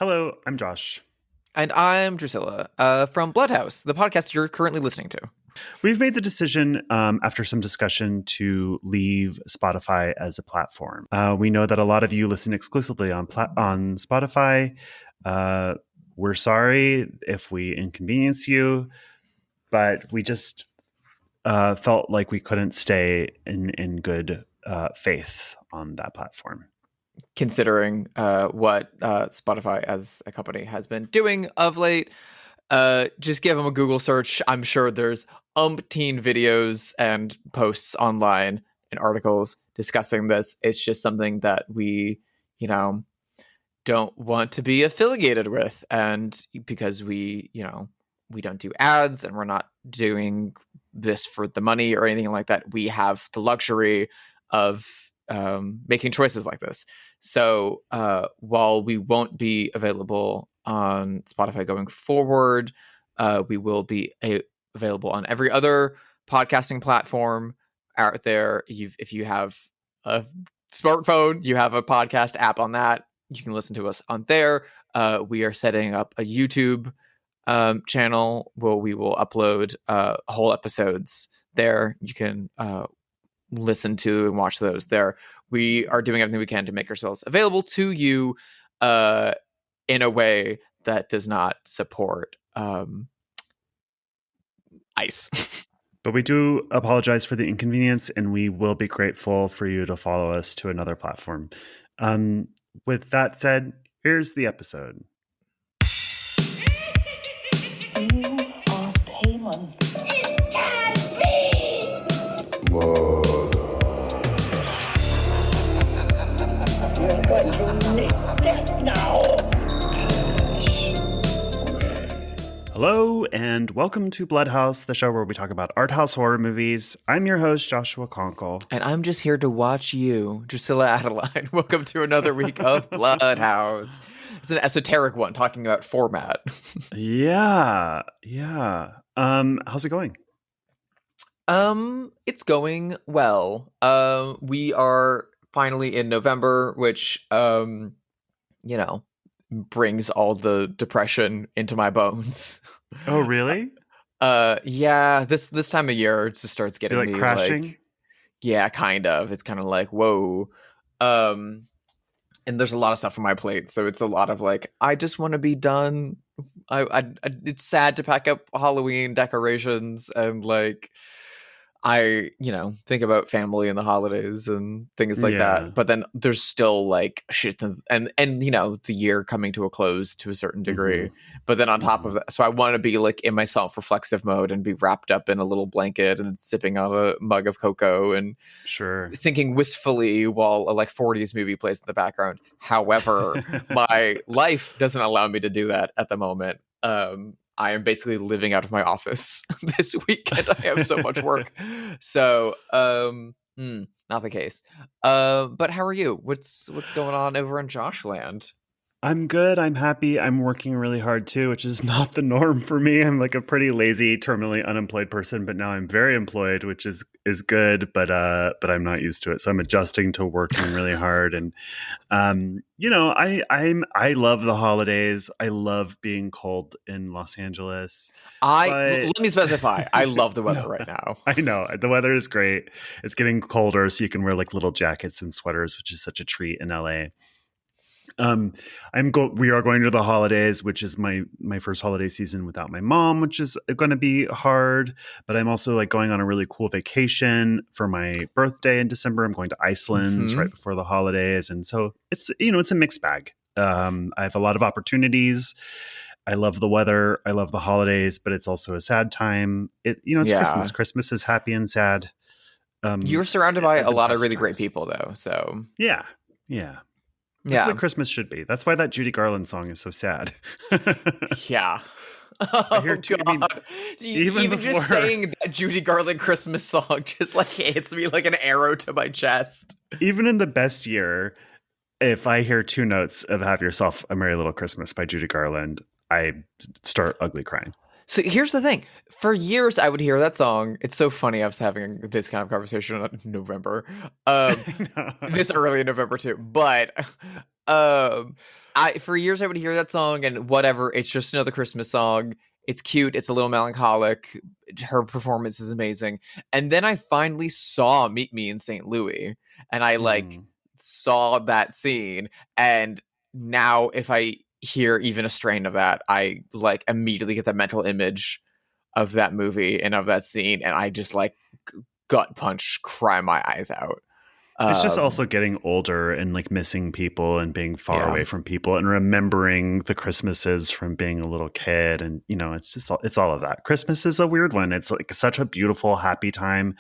Hello, I'm Josh. And I'm Drusilla from Bloodhaus, the podcast you're currently listening to. We've made the decision after some discussion to leave Spotify as a platform. We know that a lot of you listen exclusively on Spotify. We're sorry if we inconvenience you, but we just felt like we couldn't stay in good faith on that platform. Considering what Spotify as a company has been doing of late, just give them a Google search. I'm sure there's umpteen videos and posts online and articles discussing this. It's just something that we, don't want to be affiliated with. And because we don't do ads and we're not doing this for the money or anything like that, we have the luxury of making choices like this. So while we won't be available on Spotify going forward, we will be available on every other podcasting platform out there. If you have a smartphone, you have a podcast app on that, you can listen to us on there. We are setting up a YouTube channel where we will upload whole episodes there. You can listen to and watch those there. We are doing everything we can to make ourselves available to you in a way that does not support ICE. But we do apologize for the inconvenience, and we will be grateful for you to follow us to another platform. With that said, here's the episode. You are Damon. It can't be! You're going to live death now. Hello, and welcome to Bloodhaus, the show where we talk about art house horror movies. I'm your host, Joshua Conkel. And I'm just here to watch you, Drusilla Adeline. Welcome to another week of Bloodhaus. It's an esoteric one, talking about format. Yeah. How's it going? It's going well. We are finally in November, which, brings all the depression into my bones. Oh, really? Yeah, this time of year it just starts getting me crashing. Yeah, kind of. It's kind of like, whoa. And there's a lot of stuff on my plate, so it's a lot of like, I just want to be done. It's sad to pack up Halloween decorations and like, I think about family and the holidays and things like that, but then there's still like shit and the year coming to a close to a certain degree. But then on top of that, so I want to be like in my self-reflexive mode and be wrapped up in a little blanket and sipping on a mug of cocoa and thinking wistfully while a like 40s movie plays in the background. However, my life doesn't allow me to do that at the moment. I am basically living out of my office this weekend. I have so much work. So, not the case. But how are you? What's going on over in Joshland? I'm good. I'm happy. I'm working really hard too, which is not the norm for me. I'm like a pretty lazy, terminally unemployed person, but now I'm very employed, which is good, but I'm not used to it. So I'm adjusting to working really hard. And I love the holidays. I love being cold in Los Angeles. Let me specify. I love the weather right now. I know. The weather is great. It's getting colder, so you can wear like little jackets and sweaters, which is such a treat in LA. We are going to the holidays, which is my first holiday season without my mom, which is going to be hard, but I'm also like going on a really cool vacation for my birthday in December. I'm going to Iceland right before the holidays. And so it's a mixed bag. I have a lot of opportunities. I love the weather. I love the holidays, but it's also a sad time. It's Christmas. Christmas is happy and sad. You're surrounded by a lot of really great people though. So yeah. That's what Christmas should be. That's why that Judy Garland song is so sad. Yeah. Even just saying that Judy Garland Christmas song just like hits me like an arrow to my chest. Even in the best year, if I hear two notes of Have Yourself a Merry Little Christmas by Judy Garland, I start ugly crying. So here's the thing. For years, I would hear that song. It's so funny I was having this kind of conversation in November. This early in November, too. But For years I would hear that song and whatever, it's just another Christmas song. It's cute, it's a little melancholic. Her performance is amazing. And then I finally saw Meet Me in St. Louis, and I saw that scene, and now if I hear even a strain of that, I like immediately get the mental image of that movie and of that scene, and I just like gut punch, cry my eyes out. It's just also getting older and like missing people and being far away from people and remembering the Christmases from being a little kid. And, you know, it's all of that. Christmas is a weird one. It's like such a beautiful, happy time,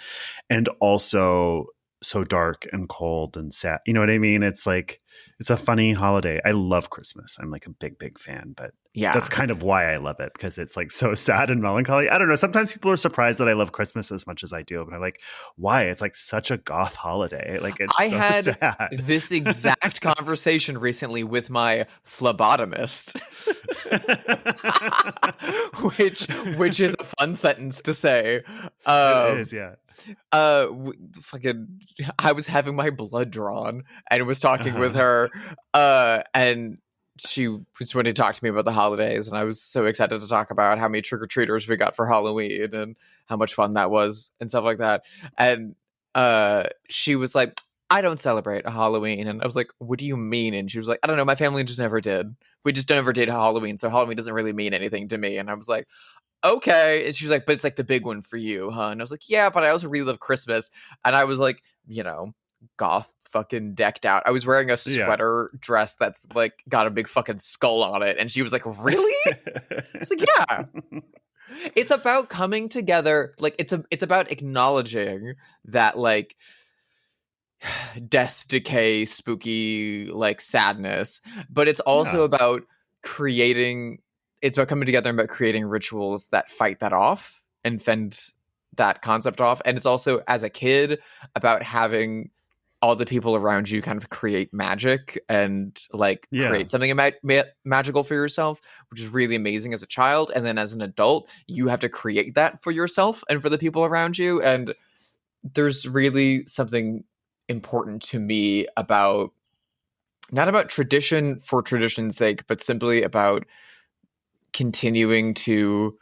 and also so dark and cold and sad. You know what I mean? It's like, it's a funny holiday. I love Christmas. I'm like a big fan, but that's kind of why I love it, because it's like so sad and melancholy. I don't know. Sometimes people are surprised that I love Christmas as much as I do, but I'm like, why? It's like such a goth holiday. Like I had sad. This exact conversation recently with my phlebotomist, which is a fun sentence to say. It is, yeah. I was having my blood drawn and was talking with her, and she was wanting to talk to me about the holidays, and I was so excited to talk about how many trick-or-treaters we got for Halloween and how much fun that was and stuff like that. And she was like, I don't celebrate a Halloween. And I was like, what do you mean? And she was like, I don't know, my family just never did. We just never did Halloween, so Halloween doesn't really mean anything to me. And I was like, okay. And she's like, but it's like the big one for you, huh? And I was like, yeah, but I also really love Christmas. And I was like, you know, goth fucking decked out. I was wearing a sweater dress that's like got a big fucking skull on it. And she was like, really? It's like, yeah. It's about coming together. Like it's about acknowledging that like death, decay, spooky, like sadness. But it's also about it's about coming together and about creating rituals that fight that off and fend that concept off. And it's also, as a kid, about having all the people around you kind of create magic and like create something magical for yourself, which is really amazing as a child. And then as an adult, you have to create that for yourself and for the people around you. And there's really something important to me about, not about tradition for tradition's sake, but simply about continuing to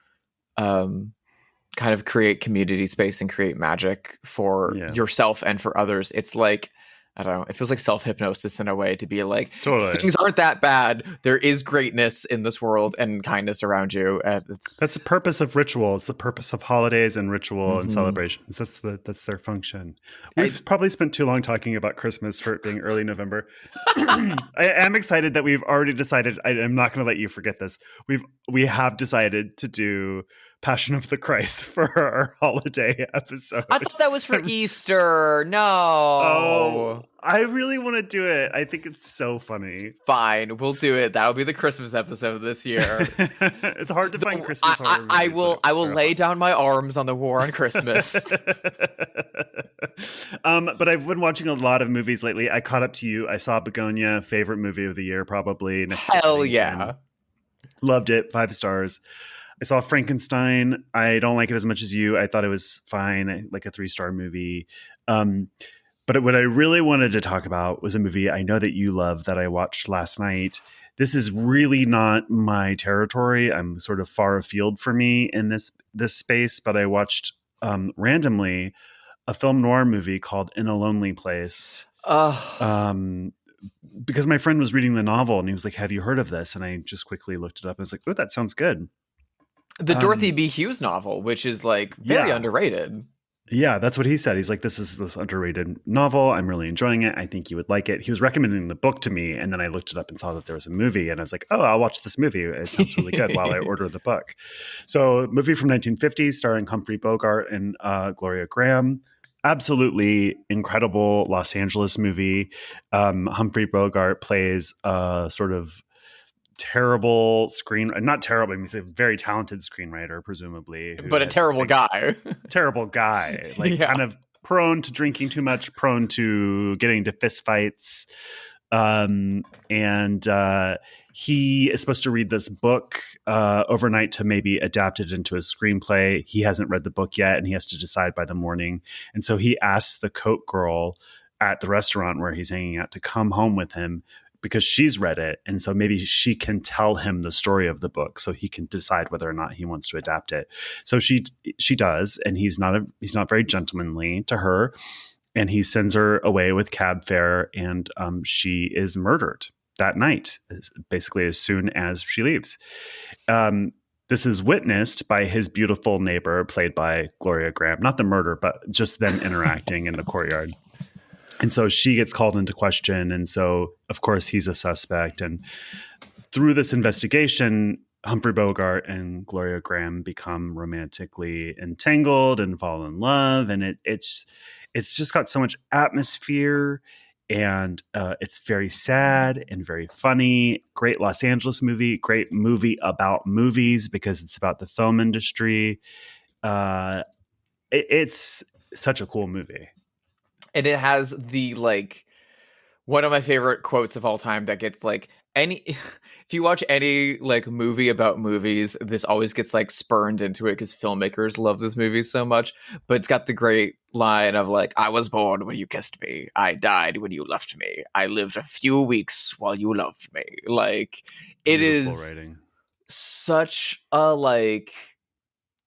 kind of create community space and create magic for yourself and for others. It's like, I don't know, it feels like self-hypnosis in a way, to be like, things aren't that bad. There is greatness in this world and kindness around you. That's the purpose of ritual. It's the purpose of holidays and ritual and celebrations. That's their function. We've probably spent too long talking about Christmas for it being early November. I am excited that we've already decided. I'm not going to let you forget this. We have decided to do Passion of the Christ for our holiday episode. I thought that was for Easter. No. Oh, I really want to do it. I think it's so funny. Fine, we'll do it. That'll be the Christmas episode this year. It's hard to find Christmas horror movies. I will lay down my arms on the war on Christmas. But I've been watching a lot of movies lately. I caught up to you. I saw Begonia, favorite movie of the year, probably. Hell yeah. Loved it. 5 stars. I saw Frankenstein. I don't like it as much as you. I thought it was fine, like a 3-star movie. But what I really wanted to talk about was a movie I know that you love that I watched last night. This is really not my territory. I'm sort of far afield for me in this space, but I watched randomly a film noir movie called In a Lonely Place. Because my friend was reading the novel and he was like, have you heard of this? And I just quickly looked it up and I was like, oh, that sounds good. The Dorothy B. Hughes novel, which is like very underrated. Yeah, that's what he said. He's like, this is this underrated novel. I'm really enjoying it. I think you would like it. He was recommending the book to me. And then I looked it up and saw that there was a movie. And I was like, oh, I'll watch this movie. It sounds really good while I order the book. So movie from 1950 starring Humphrey Bogart and Gloria Graham. Absolutely incredible Los Angeles movie. Humphrey Bogart plays a sort of terrible not terrible, I mean, he's a very talented screenwriter, presumably, but a terrible guy. Terrible guy, like kind of prone to drinking too much, prone to getting into fist fights. And he is supposed to read this book overnight to maybe adapt it into a screenplay. He hasn't read the book yet, and he has to decide by the morning. And so he asks the coat girl at the restaurant where he's hanging out to come home with him because she's read it. And so maybe she can tell him the story of the book so he can decide whether or not he wants to adapt it. So she does. And he's not very gentlemanly to her. And he sends her away with cab fare, and she is murdered that night, basically as soon as she leaves. This is witnessed by his beautiful neighbor, played by Gloria Graham. Not the murder, but just them interacting in the courtyard. And so she gets called into question. And so, of course, he's a suspect. And through this investigation, Humphrey Bogart and Gloria Graham become romantically entangled and fall in love. And it's just got so much atmosphere. And it's very sad and very funny. Great Los Angeles movie. Great movie about movies because it's about the film industry. It's such a cool movie. And it has the like one of my favorite quotes of all time that gets like if you watch any like movie about movies, this always gets like spurned into it because filmmakers love this movie so much. But it's got the great line of like, I was born when you kissed me. I died when you left me. I lived a few weeks while you loved me. Like it Beautiful is writing. Such a like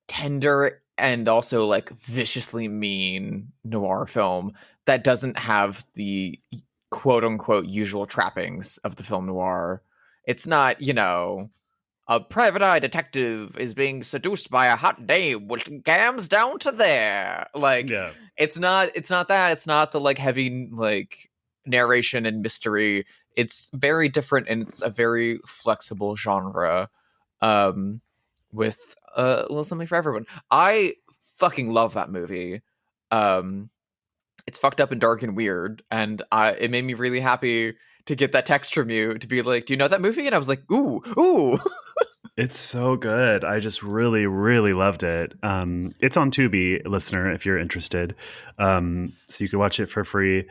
tender and also like viciously mean noir film that doesn't have the quote unquote usual trappings of the film noir. It's not, a private eye detective is being seduced by a hot dame with gams down to there. Like, Yeah. it's not that. It's not the like heavy like narration and mystery. It's very different, and it's a very flexible genre with a little something for everyone. I fucking love that movie. It's fucked up and dark and weird, and it made me really happy to get that text from you to be like, do you know that movie? And I was like, ooh. It's so good. I just really, really loved it. It's on Tubi, listener, if you're interested. So you can watch it for free.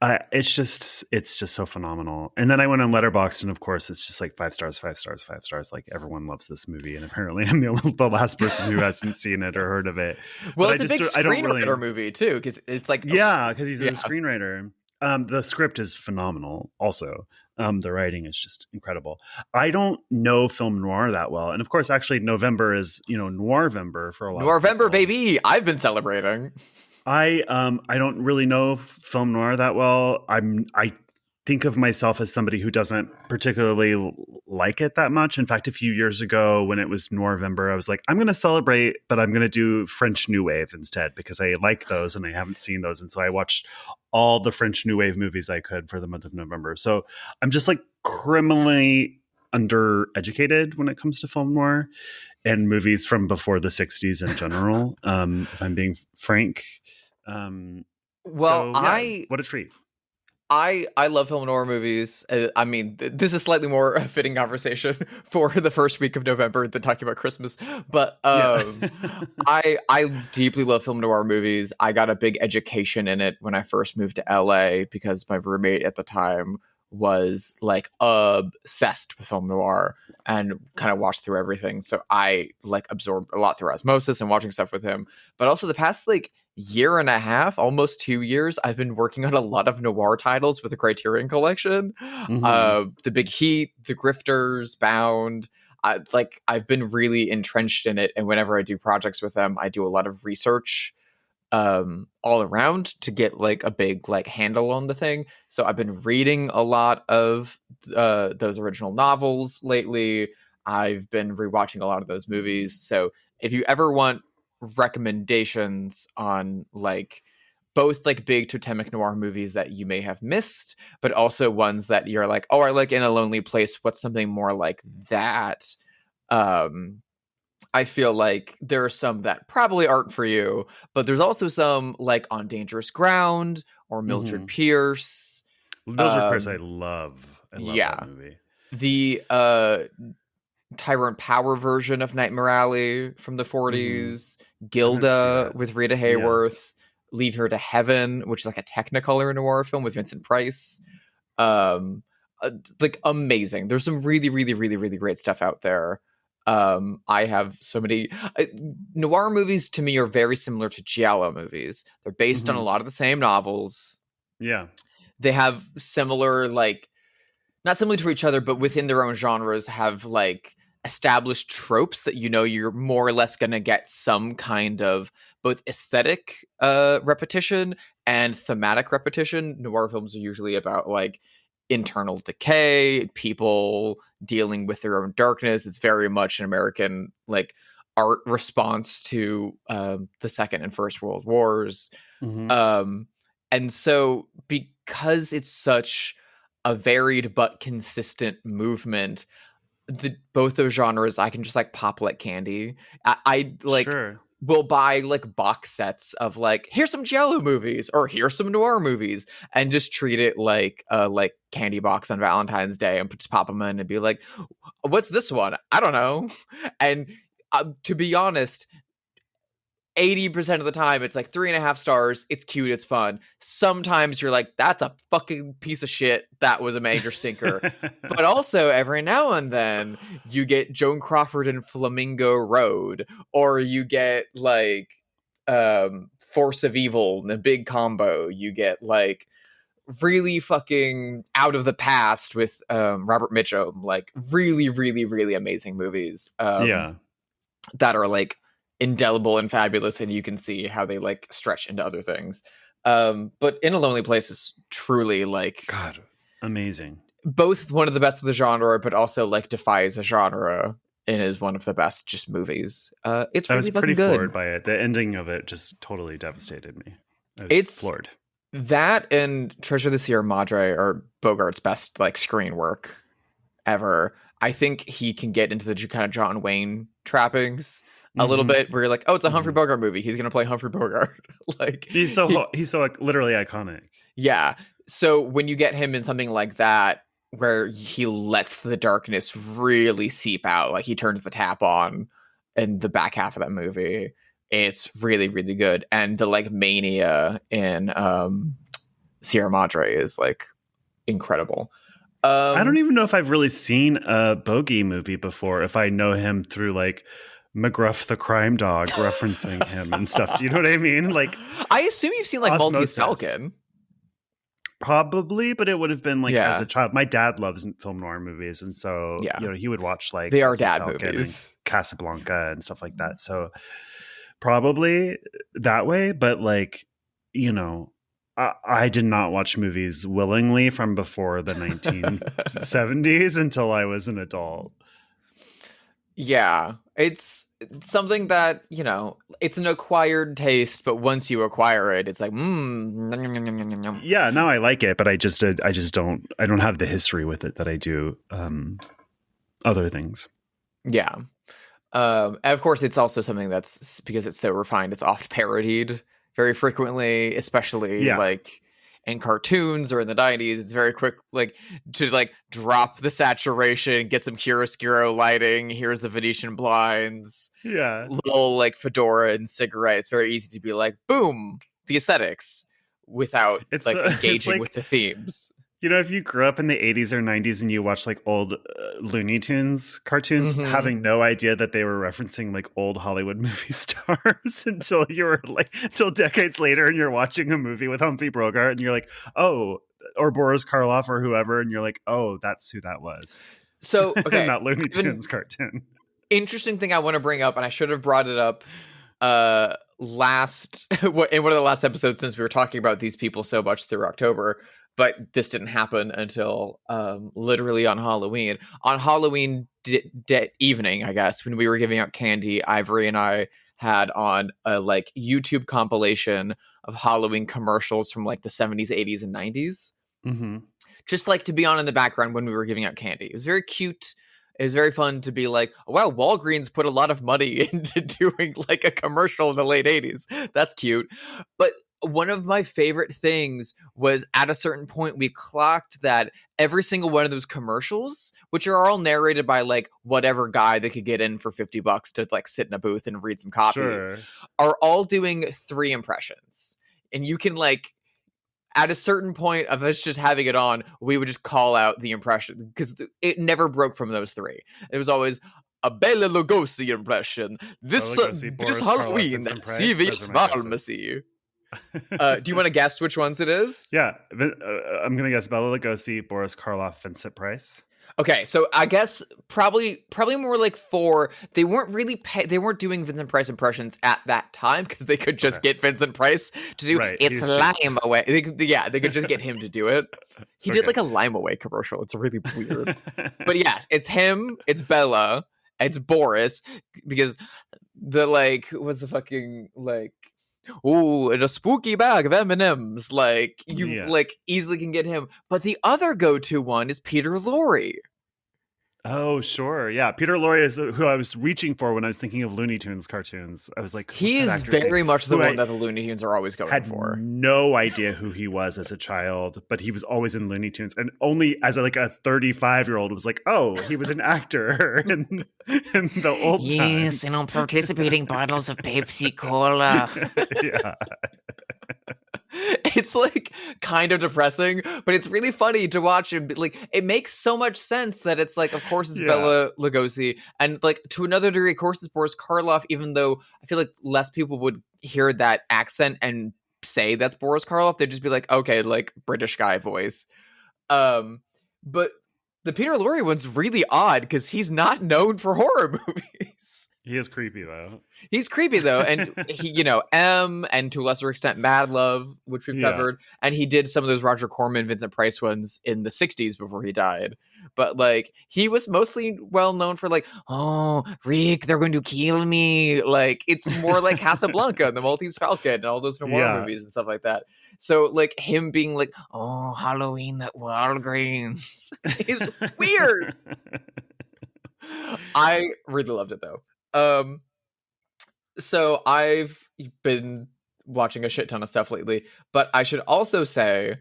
It's just so phenomenal. And then I went on Letterboxd, and of course, it's just like 5 stars, 5 stars, 5 stars. Like everyone loves this movie, and apparently, I'm the last person who hasn't seen it or heard of it. Well, but it's a big screenwriter movie too, because it's like because he's a screenwriter. The script is phenomenal. Also, the writing is just incredible. I don't know film noir that well, and of course, actually, November is Noirvember for a lot. Noirvember, baby! I've been celebrating. I don't really know film noir that well. I think of myself as somebody who doesn't particularly like it that much. In fact, a few years ago when it was Noirvember, I was like, I'm going to celebrate, but I'm going to do French New Wave instead because I like those and I haven't seen those. And so I watched all the French New Wave movies I could for the month of November. So I'm just like criminally undereducated when it comes to film noir and movies from before the 60s in general, if I'm being frank. What a treat. I love film noir movies. I mean, this is slightly more a fitting conversation for the first week of November than talking about Christmas. But I deeply love film noir movies. I got a big education in it when I first moved to LA because my roommate at the time was like obsessed with film noir and kind of watched through everything. So I like absorbed a lot through osmosis and watching stuff with him. But also the past like year and a half, almost 2 years, I've been working on a lot of noir titles with the Criterion Collection. The Big Heat, The Grifters, Bound. I've been really entrenched in it, and whenever I do projects with them, I do a lot of research all around to get like a big like handle on the thing. So I've been reading a lot of those original novels lately. I've been rewatching a lot of those movies. So if you ever want recommendations on like both like big totemic noir movies that you may have missed, but also ones that you're like, oh, I like In a Lonely Place, what's something more like that? I feel like there are some that probably aren't for you, but there's also some like On Dangerous Ground or Mildred Pierce. Mildred Pierce, I love that movie. The Tyrone Power version of Nightmare Alley from the 40s, Gilda with Rita Hayworth, Leave Her to Heaven, which is like a Technicolor noir film with Vincent Price. Like amazing. There's some really, really, really, really great stuff out there. I have so many noir movies to me are very similar to giallo movies. They're based on a lot of the same novels. Yeah. They have similar like not similar to each other, but within their own genres have like established tropes that you're more or less going to get some kind of both aesthetic repetition and thematic repetition. Noir films are usually about like internal decay, people dealing with their own darkness. It's very much an American like art response to the Second and First World Wars. And so because it's such a varied but consistent movement, both those genres I can just like pop like candy. I like will buy like box sets of like, here's some Giallo movies or here's some noir movies, and just treat it like candy box on Valentine's Day and just pop them in and be like, what's this one? I don't know. And to be honest, 80% of the time it's like 3.5 stars. It's cute. It's fun. Sometimes you're like, that's a fucking piece of shit. That was a major stinker. But also every now and then you get Joan Crawford in Flamingo Road, or you get like Force of Evil in a big combo. You get like really fucking Out of the Past with Robert Mitchum, like really, really, really amazing movies. That are like indelible and fabulous, and you can see how they like stretch into other things. But In a Lonely Place is truly like, God, amazing. Both one of the best of the genre, but also like defies a genre and is one of the best just movies. It's really I was pretty good. floored by it. The ending of it just totally devastated me. It's floored. That and Treasure of the Sierra Madre are Bogart's best like screen work ever. I think he can get into the kind of John Wayne trappings a little bit, where you're like, oh, it's a Humphrey Bogart movie. He's gonna play Humphrey Bogart. Like he's so like, literally iconic. Yeah. So when you get him in something like that, where he lets the darkness really seep out, like he turns the tap on in the back half of that movie, it's really, really good. And the like mania in Sierra Madre is like incredible. I don't even know if I've really seen a Bogey movie before, if I know him through like McGruff the Crime Dog referencing him and stuff. Do you know what I mean? Like, I assume you've seen like Maltese Falcon. Probably, but it would have been like as a child. My dad loves film noir movies, and so he would watch like they are dad movies, Casablanca and stuff like that. So probably that way, but like, I did not watch movies willingly from before the 1970s until I was an adult. Yeah, it's something that, it's an acquired taste, but once you acquire it, it's like, Yeah, now I like it, but I don't have the history with it that I do other things. Yeah. And of course, it's also something that's, because it's so refined, it's oft parodied very frequently, especially like in cartoons or in the 90s. It's very quick, like to like drop the saturation, get some chiaroscuro lighting. Here's the Venetian blinds. Yeah. Little like fedora and cigarette. It's very easy to be like, boom, the aesthetics without engaging with the themes. If you grew up in the 80s or 90s and you watched like old Looney Tunes cartoons, having no idea that they were referencing like old Hollywood movie stars until decades later, and you're watching a movie with Humphrey Bogart and you're like, oh, or Boris Karloff or whoever, and you're like, oh, that's who that was. So, okay. In that Looney Tunes cartoon. Interesting thing I want to bring up, and I should have brought it up in one of the last episodes, since we were talking about these people so much through October. But this didn't happen until literally on Halloween. On Halloween evening, I guess, when we were giving out candy, Ivory and I had on a like YouTube compilation of Halloween commercials from like the 70s, 80s, and 90s. Mm-hmm. Just like to be on in the background when we were giving out candy. It was very cute. It was very fun to be like, oh, wow, Walgreens put a lot of money into doing like a commercial in the late 80s. That's cute. But one of my favorite things was at a certain point we clocked that every single one of those commercials, which are all narrated by like whatever guy that could get in for $50 to like sit in a booth and read some copy, are all doing 3 impressions. And you can like, at a certain point of us just having it on, we would just call out the impression, because it never broke from those 3. It was always a Bela Lugosi impression. This Halloween at CVS Pharmacy. Do you want to guess which ones it is? Yeah, I'm gonna guess Bela Lugosi, Boris Karloff, Vincent Price. Okay, so I guess probably more like 4. They weren't really they weren't doing Vincent Price impressions at that time because they could just get Vincent Price to do it's Lime Away. They could just get him to do it. He did like a Lime Away commercial. It's really weird. But yes, it's him, it's Bella, it's Boris, because the what's the fucking ooh, in a spooky bag of M&Ms. You easily can get him. But the other go-to one is Peter Lorre. Oh, sure. Yeah. Peter Lorre is who I was reaching for when I was thinking of Looney Tunes cartoons. I was like, he is very much the one that the Looney Tunes are always going for. I had no idea who he was as a child, but he was always in Looney Tunes. And only as a 35-year-old was like, oh, he was an actor in the old times. Yes, and on participating bottles of Pepsi Cola. Yeah. It's kind of depressing, but it's really funny to watch him. It makes so much sense that it's of course it's Bela Lugosi, and to another degree, of course it's Boris Karloff. Even though I feel like less people would hear that accent and say that's Boris Karloff, they'd just be like, okay, British guy voice. But the Peter Lorre one's really odd because he's not known for horror movies. He is creepy though. He's creepy though, and he, M, and to a lesser extent, Mad Love, which we've covered, and he did some of those Roger Corman, Vincent Price ones in the '60s before he died. But he was mostly well known for oh, Rick, they're going to kill me. It's more like Casablanca and the Maltese Falcon and all those noir movies and stuff like that. So him being oh, Halloween at Walgreens is weird. I really loved it though. So I've been watching a shit ton of stuff lately, but I should also say,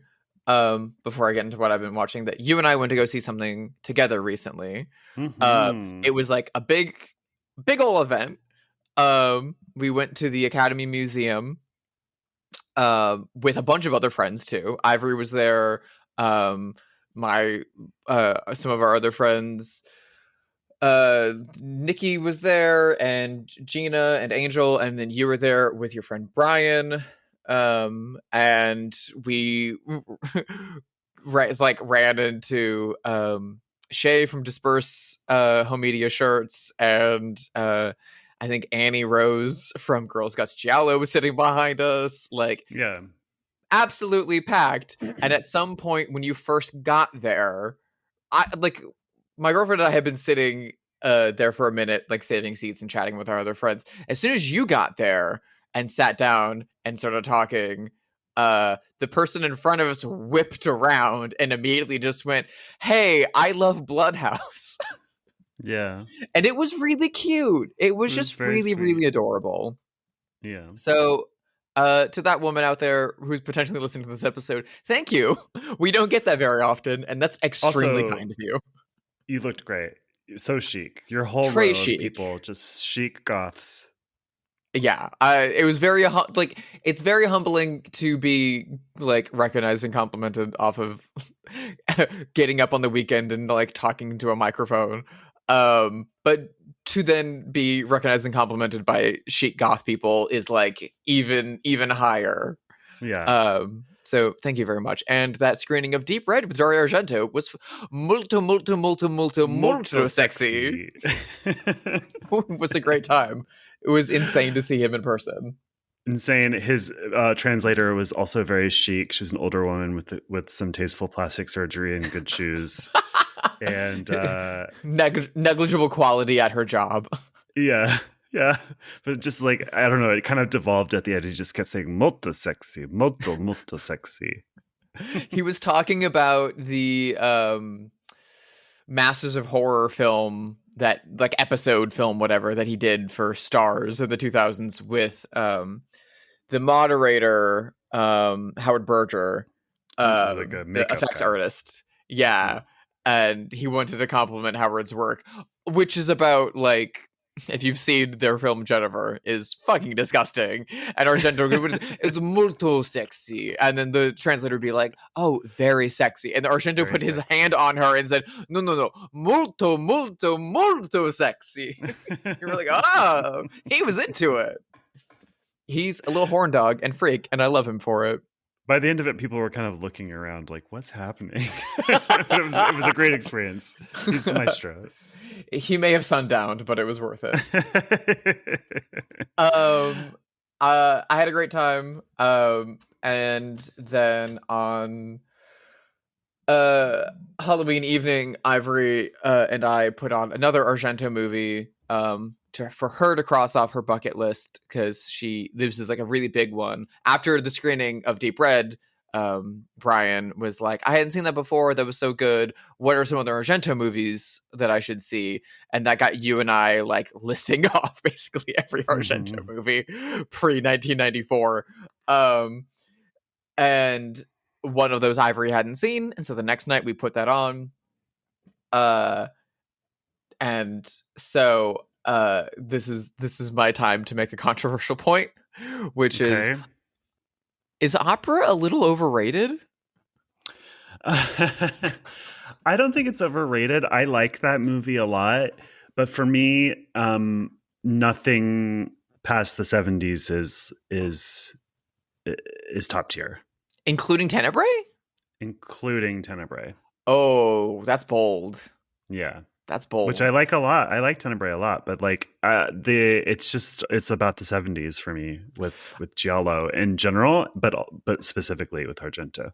before I get into what I've been watching, that you and I went to go see something together recently. Mm-hmm. It was a big ol' event. We went to the Academy Museum, with a bunch of other friends too. Ivory was there. Some of our other friends, Nikki was there, and Gina and Angel, and then you were there with your friend Brian, and we ran into Shay from Disperse Home Media Shirts, and I think Annie Rose from Girls Guts Giallo was sitting behind us. Absolutely packed. And at some point when you first got there, my girlfriend and I had been sitting there for a minute, saving seats and chatting with our other friends. As soon as you got there and sat down and started talking, the person in front of us whipped around and immediately just went, "Hey, I love Bloodhaus." Yeah. And it was really cute. It was just really, sweet. Really adorable. Yeah. So to that woman out there who's potentially listening to this episode, thank you. We don't get that very often, and that's extremely kind of you. You looked great. So chic. Your whole row of people, just chic goths. Yeah, it was very it's very humbling to be recognized and complimented off of getting up on the weekend and talking to a microphone. But to then be recognized and complimented by chic goth people is even higher. Yeah. So thank you very much. And that screening of Deep Red with Dario Argento was molto sexy. It was a great time. It was insane to see him in person. Insane. His translator was also very chic. She was an older woman with some tasteful plastic surgery and good shoes. And negligible quality at her job. Yeah. But just I don't know, it kind of devolved at the end. He just kept saying molto sexy, molto sexy. He was talking about the Masters of Horror film, that episode film, whatever, that he did for Stars in the 2000s with the moderator, Howard Berger, the effects artist. Yeah. And he wanted to compliment Howard's work, which is about if you've seen their film Jennifer, is fucking disgusting. And Argento, it's molto sexy. And then the translator would be like, "Oh, very sexy." And Argento put his hand on her and said, No, molto sexy. You were like, oh, he was into it. He's a little horn dog and freak, and I love him for it. By the end of it, people were kind of looking around like, what's happening? But it was a great experience. He's the maestro. He may have sundowned, but it was worth it. I had a great time. And then on Halloween evening, Ivory and I put on another Argento movie for her to cross off her bucket list, because this is like a really big one. After the screening of Deep Red, Brian was like, I hadn't seen that before. That was so good. What are some other Argento movies that I should see? And that got you and I like listing off basically every Argento movie pre 1994. And one of those Ivory hadn't seen. And so the next night we put that on. And so this is my time to make a controversial point, which is opera a little overrated? I don't think it's overrated. I like that movie a lot, but for me, nothing past the 70s is top tier, including Tenebrae. Oh, that's bold. Yeah. That's bold. Which I like a lot. I like Tenebrae a lot, but like it's about the 70s for me with Giallo in general, but specifically with Argento.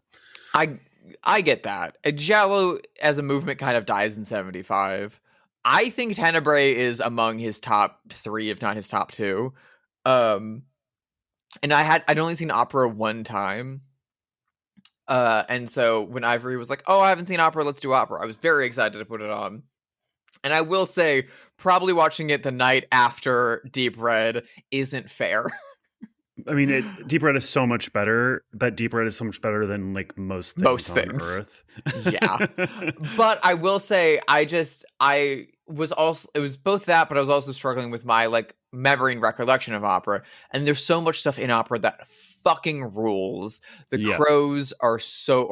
I get that. Giallo as a movement kind of dies in 75. I think Tenebrae is among his top 3, if not his top 2. And I'd only seen opera one time. And so when Ivory was like, "Oh, I haven't seen opera, let's do opera," I was very excited to put it on. And I will say, probably watching it the night after Deep Red isn't fair. I mean, Deep Red is so much better, but Deep Red is so much better than like most things on Earth. Yeah. But I will say, it was both that, but I was also struggling with my like memory and recollection of opera. And there's so much stuff in opera that fucking rules. The crows or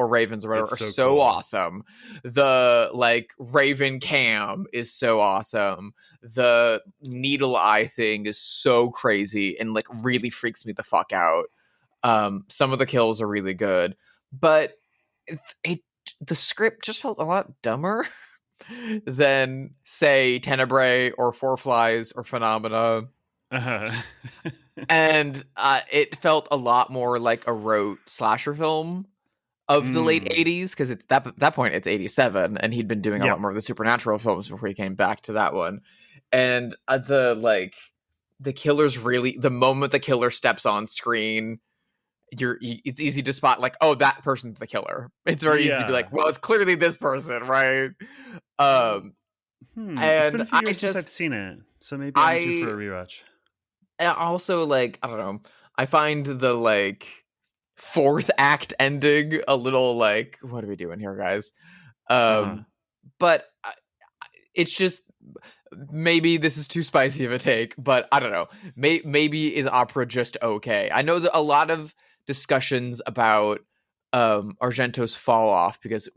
ravens or whatever are so cool. Awesome. The like raven cam is so awesome. The needle eye thing is so crazy and like really freaks me the fuck out. Some of the kills are really good, but the script just felt a lot dumber than say Tenebrae or Four Flies or Phenomena. And it felt a lot more like a rote slasher film of the late 80s, because it's that point it's 87, and he'd been doing a lot more of the supernatural films before he came back to that one. And the killer's really, the moment the killer steps on screen, it's easy to spot like, oh, that person's the killer. It's very easy to be like, well, it's clearly this person, right? And it's been a few years since I've seen it, so maybe I'm due for a rewatch. Also, like, I don't know, I find the like fourth act ending a little like, what are we doing here, guys? But it's just, maybe this is too spicy of a take, but I don't know. Maybe is opera just okay? I know that a lot of discussions about Argento's fall off, because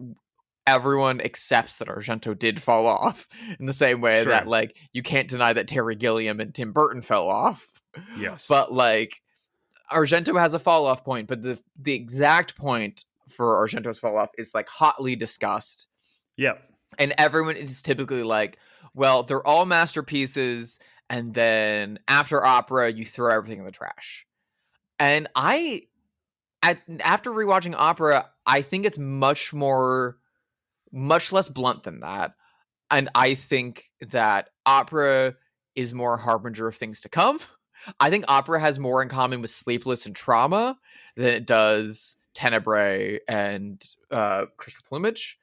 everyone accepts that Argento did fall off in the same way that like you can't deny that Terry Gilliam and Tim Burton fell off. Yes. But like Argento has a fall off point, but the exact point for Argento's fall off is like hotly discussed. Yeah. And everyone is typically like, well, they're all masterpieces, and then after opera you throw everything in the trash. And after rewatching opera, I think it's much less blunt than that. And I think that opera is more a harbinger of things to come. I think opera has more in common with Sleepless and Trauma than it does Tenebrae and Crystal Plumage.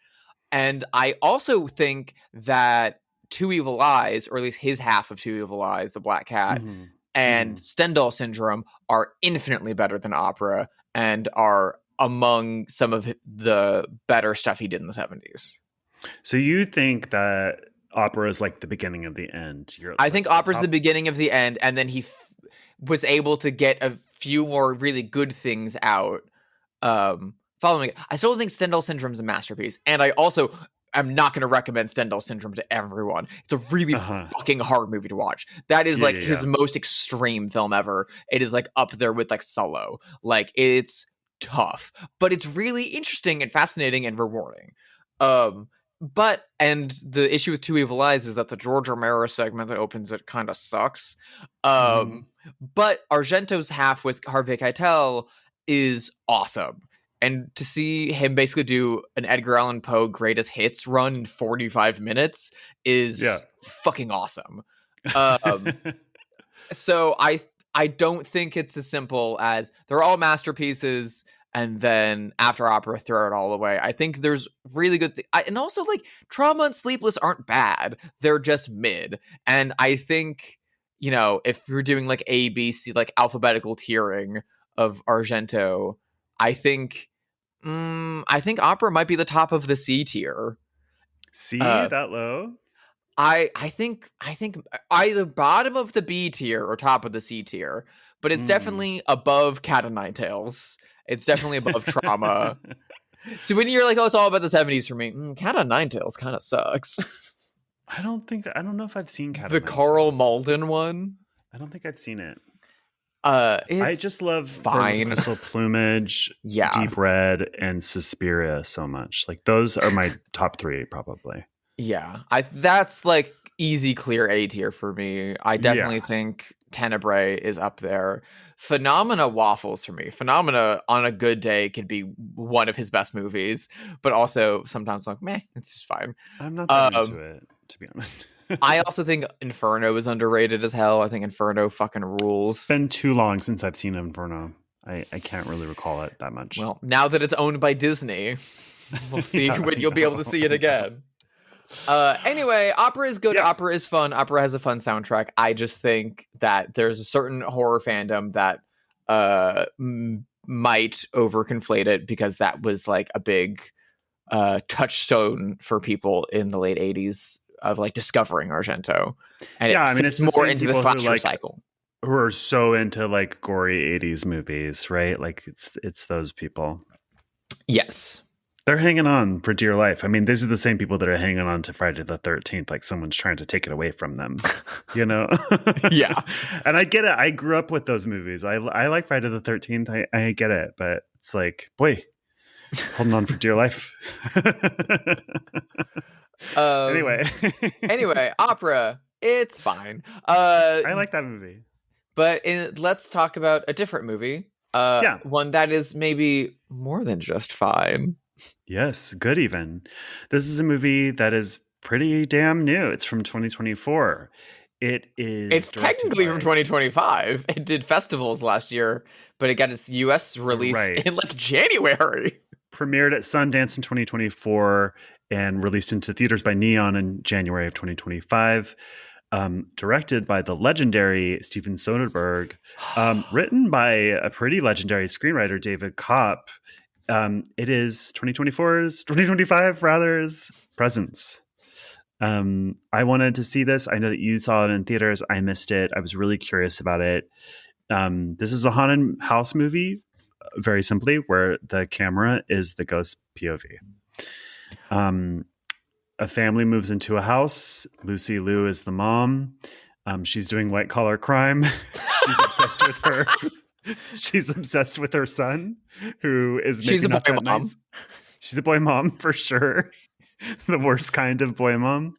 And I also think that Two Evil Eyes, or at least his half of Two Evil Eyes, The Black Cat, and Stendhal Syndrome are infinitely better than opera and are among some of the better stuff he did in the 70s. So you think that opera is like the beginning of the end? I think opera's the beginning of the end, and then he was able to get a few more really good things out following it. I still think Stendhal Syndrome's a masterpiece, and I also I'm not going to recommend Stendhal Syndrome to everyone. It's a really fucking hard movie to watch. That is his most extreme film ever. It is like up there with like Solo. Like it's tough, but it's really interesting and fascinating and rewarding. But the issue with Two Evil Eyes is that the George Romero segment that opens it kind of sucks. But Argento's half with Harvey Keitel is awesome. And to see him basically do an Edgar Allan Poe greatest hits run in 45 minutes is fucking awesome. So I don't think it's as simple as they're all masterpieces and then after opera throw it all away. I think there's really good and also like Trauma and Sleepless aren't bad. They're just mid. And I think, you know, if you're doing like A, B, C, like alphabetical tiering of Argento, I think opera might be the top of the C tier. C that low? I think either bottom of the B tier or top of the C tier, but it's definitely above Cat o' Nine Tails. It's definitely above Trauma. So when you're like, oh, it's all about the 70s for me, Cat o' Nine Tails kind of sucks. I don't know if I've seen Cat o' The Nine Carl Tails. Malden one. I don't think I've seen it. It's I just love fine. Crystal Plumage, Yeah. Deep Red, and Suspiria so much. Like those are my top 3 probably. Yeah, that's like easy clear A tier for me. I definitely think Tenebrae is up there. Phenomena waffles for me. Phenomena on a good day could be one of his best movies, but also sometimes like meh, it's just fine. I'm not that into it, to be honest. I also think Inferno is underrated as hell. I think Inferno fucking rules. It's been too long since I've seen Inferno. I can't really recall it that much. Well, now that it's owned by Disney, we'll see when you'll be able to see it again. Anyway, opera is good. Opera is fun. Opera has a fun soundtrack. I just think that there's a certain horror fandom that might overconflate it because that was like a big touchstone for people in the late 80s of like discovering Argento. And it's more into the slasher cycle. Who are so into like gory 80s movies, right? Like it's those people. Yes. They're hanging on for dear life. I mean, these are the same people that are hanging on to Friday the 13th, like someone's trying to take it away from them, you know? Yeah. And I get it. I grew up with those movies. I like Friday the 13th. I get it. But it's like, boy, holding on for dear life. Anyway, opera, it's fine. I like that movie. But let's talk about a different movie. One that is maybe more than just fine. Yes, good even. This is a movie that is pretty damn new. It's from 2024. It's technically from 2025. It did festivals last year, but it got its US release in like January. Premiered at Sundance in 2024 and released into theaters by Neon in January of 2025. Directed by the legendary Steven Soderbergh, written by a pretty legendary screenwriter, David Kopp. It is 2025 rather's Presence. I wanted to see this. I know that you saw it in theaters. I missed it. I was really curious about it. This is a haunted house movie, very simply, where the camera is the ghost POV. A family moves into a house. Lucy Liu is the mom. She's doing white collar crime. She's obsessed with her. She's obsessed with her son, who is maybe not that nice. She's a boy mom for sure. The worst kind of boy mom.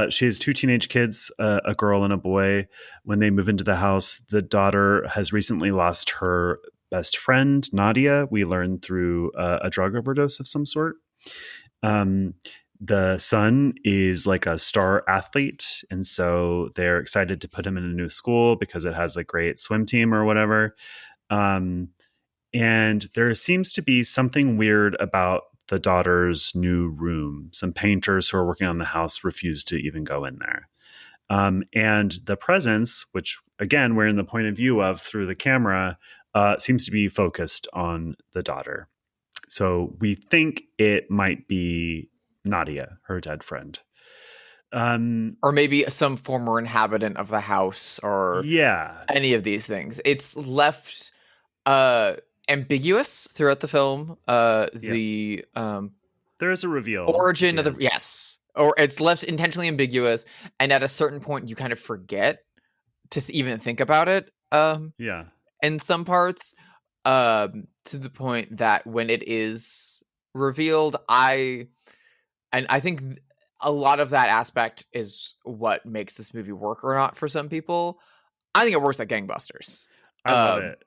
She has 2 teenage kids, a girl and a boy. When they move into the house, the daughter has recently lost her best friend, Nadia. We learned through a drug overdose of some sort. The son is like a star athlete, and so they're excited to put him in a new school because it has a great swim team or whatever. And there seems to be something weird about the daughter's new room. Some painters who are working on the house refuse to even go in there. And the presence, which again, we're in the point of view of through the camera, seems to be focused on the daughter. So we think it might be Nadia, her dead friend. Or maybe some former inhabitant of the house or any of these things. It's left ambiguous throughout the film. The There is a reveal. Origin of the yes, or it's left intentionally ambiguous, and at a certain point, you kind of forget to even think about it. Yeah. In some parts, to the point that when it is revealed, I think a lot of that aspect is what makes this movie work or not for some people. I think it works like gangbusters. I love it.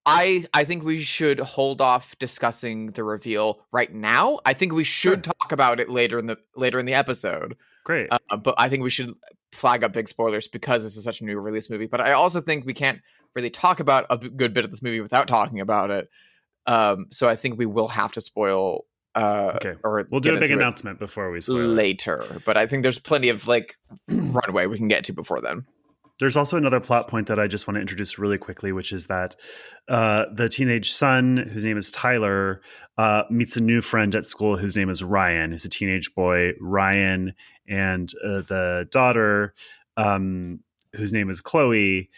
I think we should hold off discussing the reveal right now. I think we should talk about it later in the episode. Great. But I think we should flag up big spoilers because this is such a new release movie. But I also think we can't really talk about a good bit of this movie without talking about it. So I think we will have to spoil. Okay. Or we'll do a big announcement before we spoil later. But I think there's plenty of like runway we can get to before then. There's also another plot point that I just want to introduce really quickly, which is that the teenage son, whose name is Tyler, meets a new friend at school whose name is Ryan, who's a teenage boy. Ryan and the daughter, whose name is Chloe,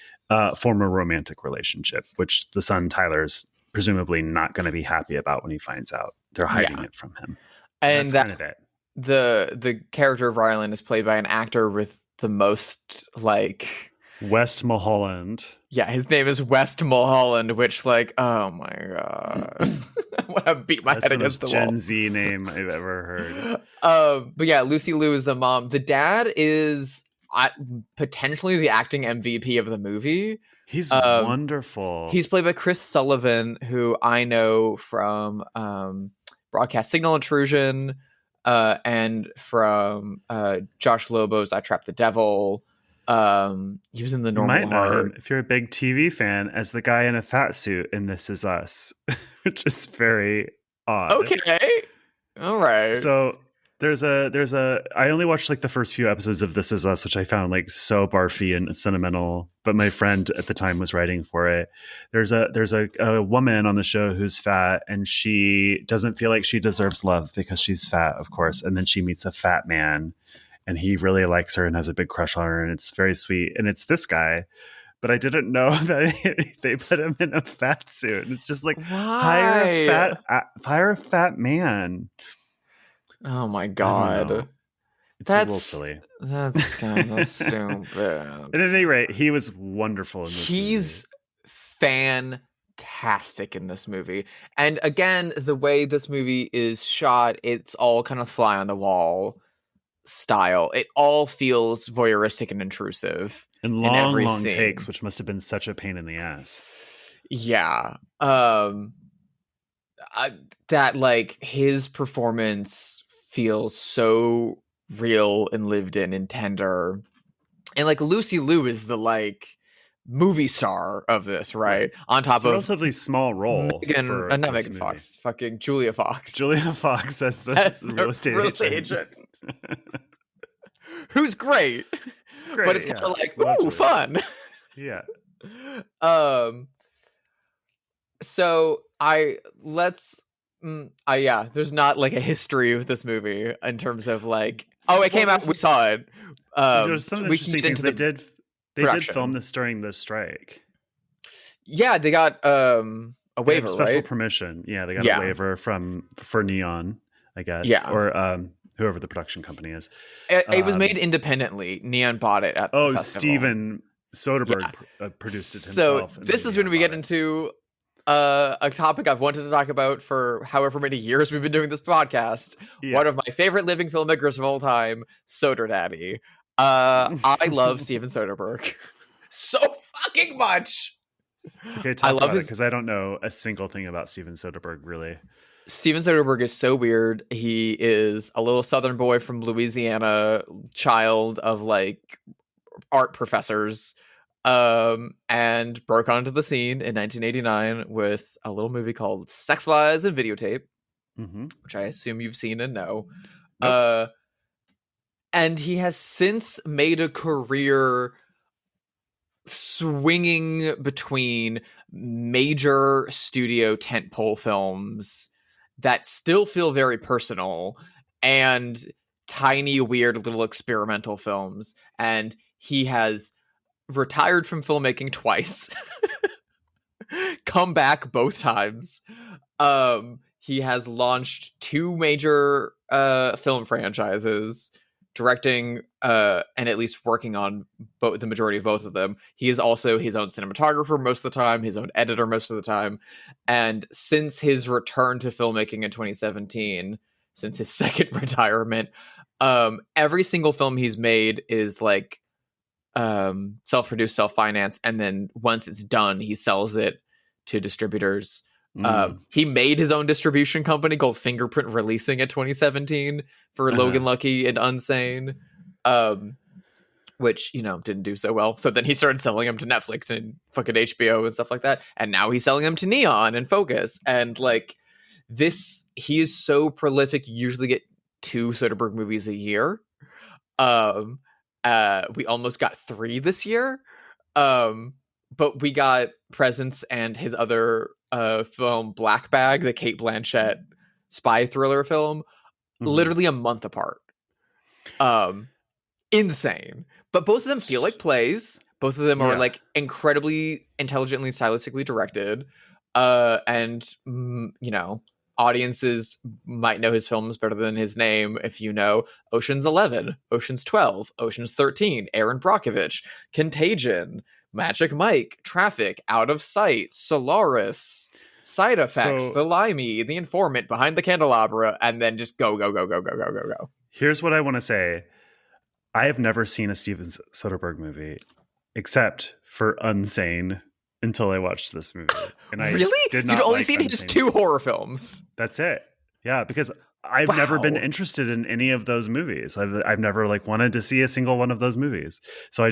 form a romantic relationship, which the son, Tyler's presumably not going to be happy about when he finds out. They're hiding it from him. And that's kind of it. The character of Ryan is played by an actor with the most like West Mulholland. Yeah, his name is West Mulholland, which like, oh my god, I want to beat my head against the wall. Gen Z name I've ever heard. But yeah, Lucy Liu is the mom. The dad is potentially the acting MVP of the movie. He's wonderful. He's played by Chris Sullivan, who I know from Broadcast Signal Intrusion. And from Josh Lobo's I Trapped the Devil. He was in The Normal Heart. Know him, if you're a big TV fan, as the guy in a fat suit in This Is Us, which is very odd. Okay. All right. So there's a I only watched like the first few episodes of This Is Us, which I found like so barfy and sentimental, but my friend at the time was writing for it. There's a woman on the show who's fat, and she doesn't feel like she deserves love because she's fat, of course, and then she meets a fat man and he really likes her and has a big crush on her, and it's very sweet, and it's this guy. But I didn't know that they put him in a fat suit, and it's just like hire a fat man. Oh my god. It's a little silly. That's kind of stupid. At any rate, he was wonderful in this movie. He's fantastic in this movie. And again, the way this movie is shot, it's all kind of fly on the wall style. It all feels voyeuristic and intrusive. And long takes, which must have been such a pain in the ass. Yeah. That like his performance feels so real and lived in and tender, and like Lucy Liu is the like movie star of this, right? On top of a relatively small role, not Megan Fox, fucking Julia Fox. Julia Fox as the real estate agent. Who's great, but it's kind of like ooh, fun. Yeah. So there's not like a history of this movie in terms of like, it came out, we saw it. There's some interesting things. They did film this during the strike. Yeah, they got a waiver, special permission. Yeah, they got a waiver for Neon, I guess. Yeah. Or whoever the production company is. It was made independently. Neon bought it at the festival. Steven Soderbergh produced it himself. So this is when we get into a topic I've wanted to talk about for however many years we've been doing this podcast. Yeah. One of my favorite living filmmakers of all time, Soder Daddy. I love Steven Soderbergh so fucking much. Okay, talk about it, because I don't know a single thing about Steven Soderbergh, really. Steven Soderbergh is so weird. He is a little Southern boy from Louisiana, child of like art professors. And broke onto the scene in 1989 with a little movie called Sex Lies and Videotape, which I assume you've seen and know. Nope. And he has since made a career swinging between major studio tentpole films that still feel very personal and tiny, weird little experimental films. And he has retired from filmmaking twice, come back both times. he has launched 2 major film franchises, directing and at least working on the majority of both of them. He is also his own cinematographer most of the time, his own editor most of the time. And since his return to filmmaking in 2017, since his second retirement, every single film he's made is like self-produced, self-financed, and then once it's done, he sells it to distributors. He made his own distribution company called Fingerprint Releasing in 2017 for Logan Lucky and Unsane, which, you know, didn't do so well. So then he started selling them to Netflix and fucking HBO and stuff like that. And now he's selling them to Neon and Focus. And like this, he is so prolific. You usually get 2 Soderbergh movies a year. We almost got 3 this year. But we got Presence and his other film Black Bag, the Cate Blanchett spy thriller film, literally a month apart. Insane. But both of them feel like plays. Both of them are like incredibly intelligently, stylistically directed. And you know, audiences might know his films better than his name if you know Ocean's 11, Ocean's 12, Ocean's 13, Aaron Brockovich, Contagion, Magic Mike, Traffic, Out of Sight, Solaris, Side Effects, The Limey, The Informant, Behind the Candelabra, and then just go. Here's what I want to say. I have never seen a Steven Soderbergh movie except for Unsane until I watched this movie. And I really? did not You'd only like seen his Unsane. 2 horror films. That's it. Yeah, because I've never been interested in any of those movies. I've never like wanted to see a single one of those movies. So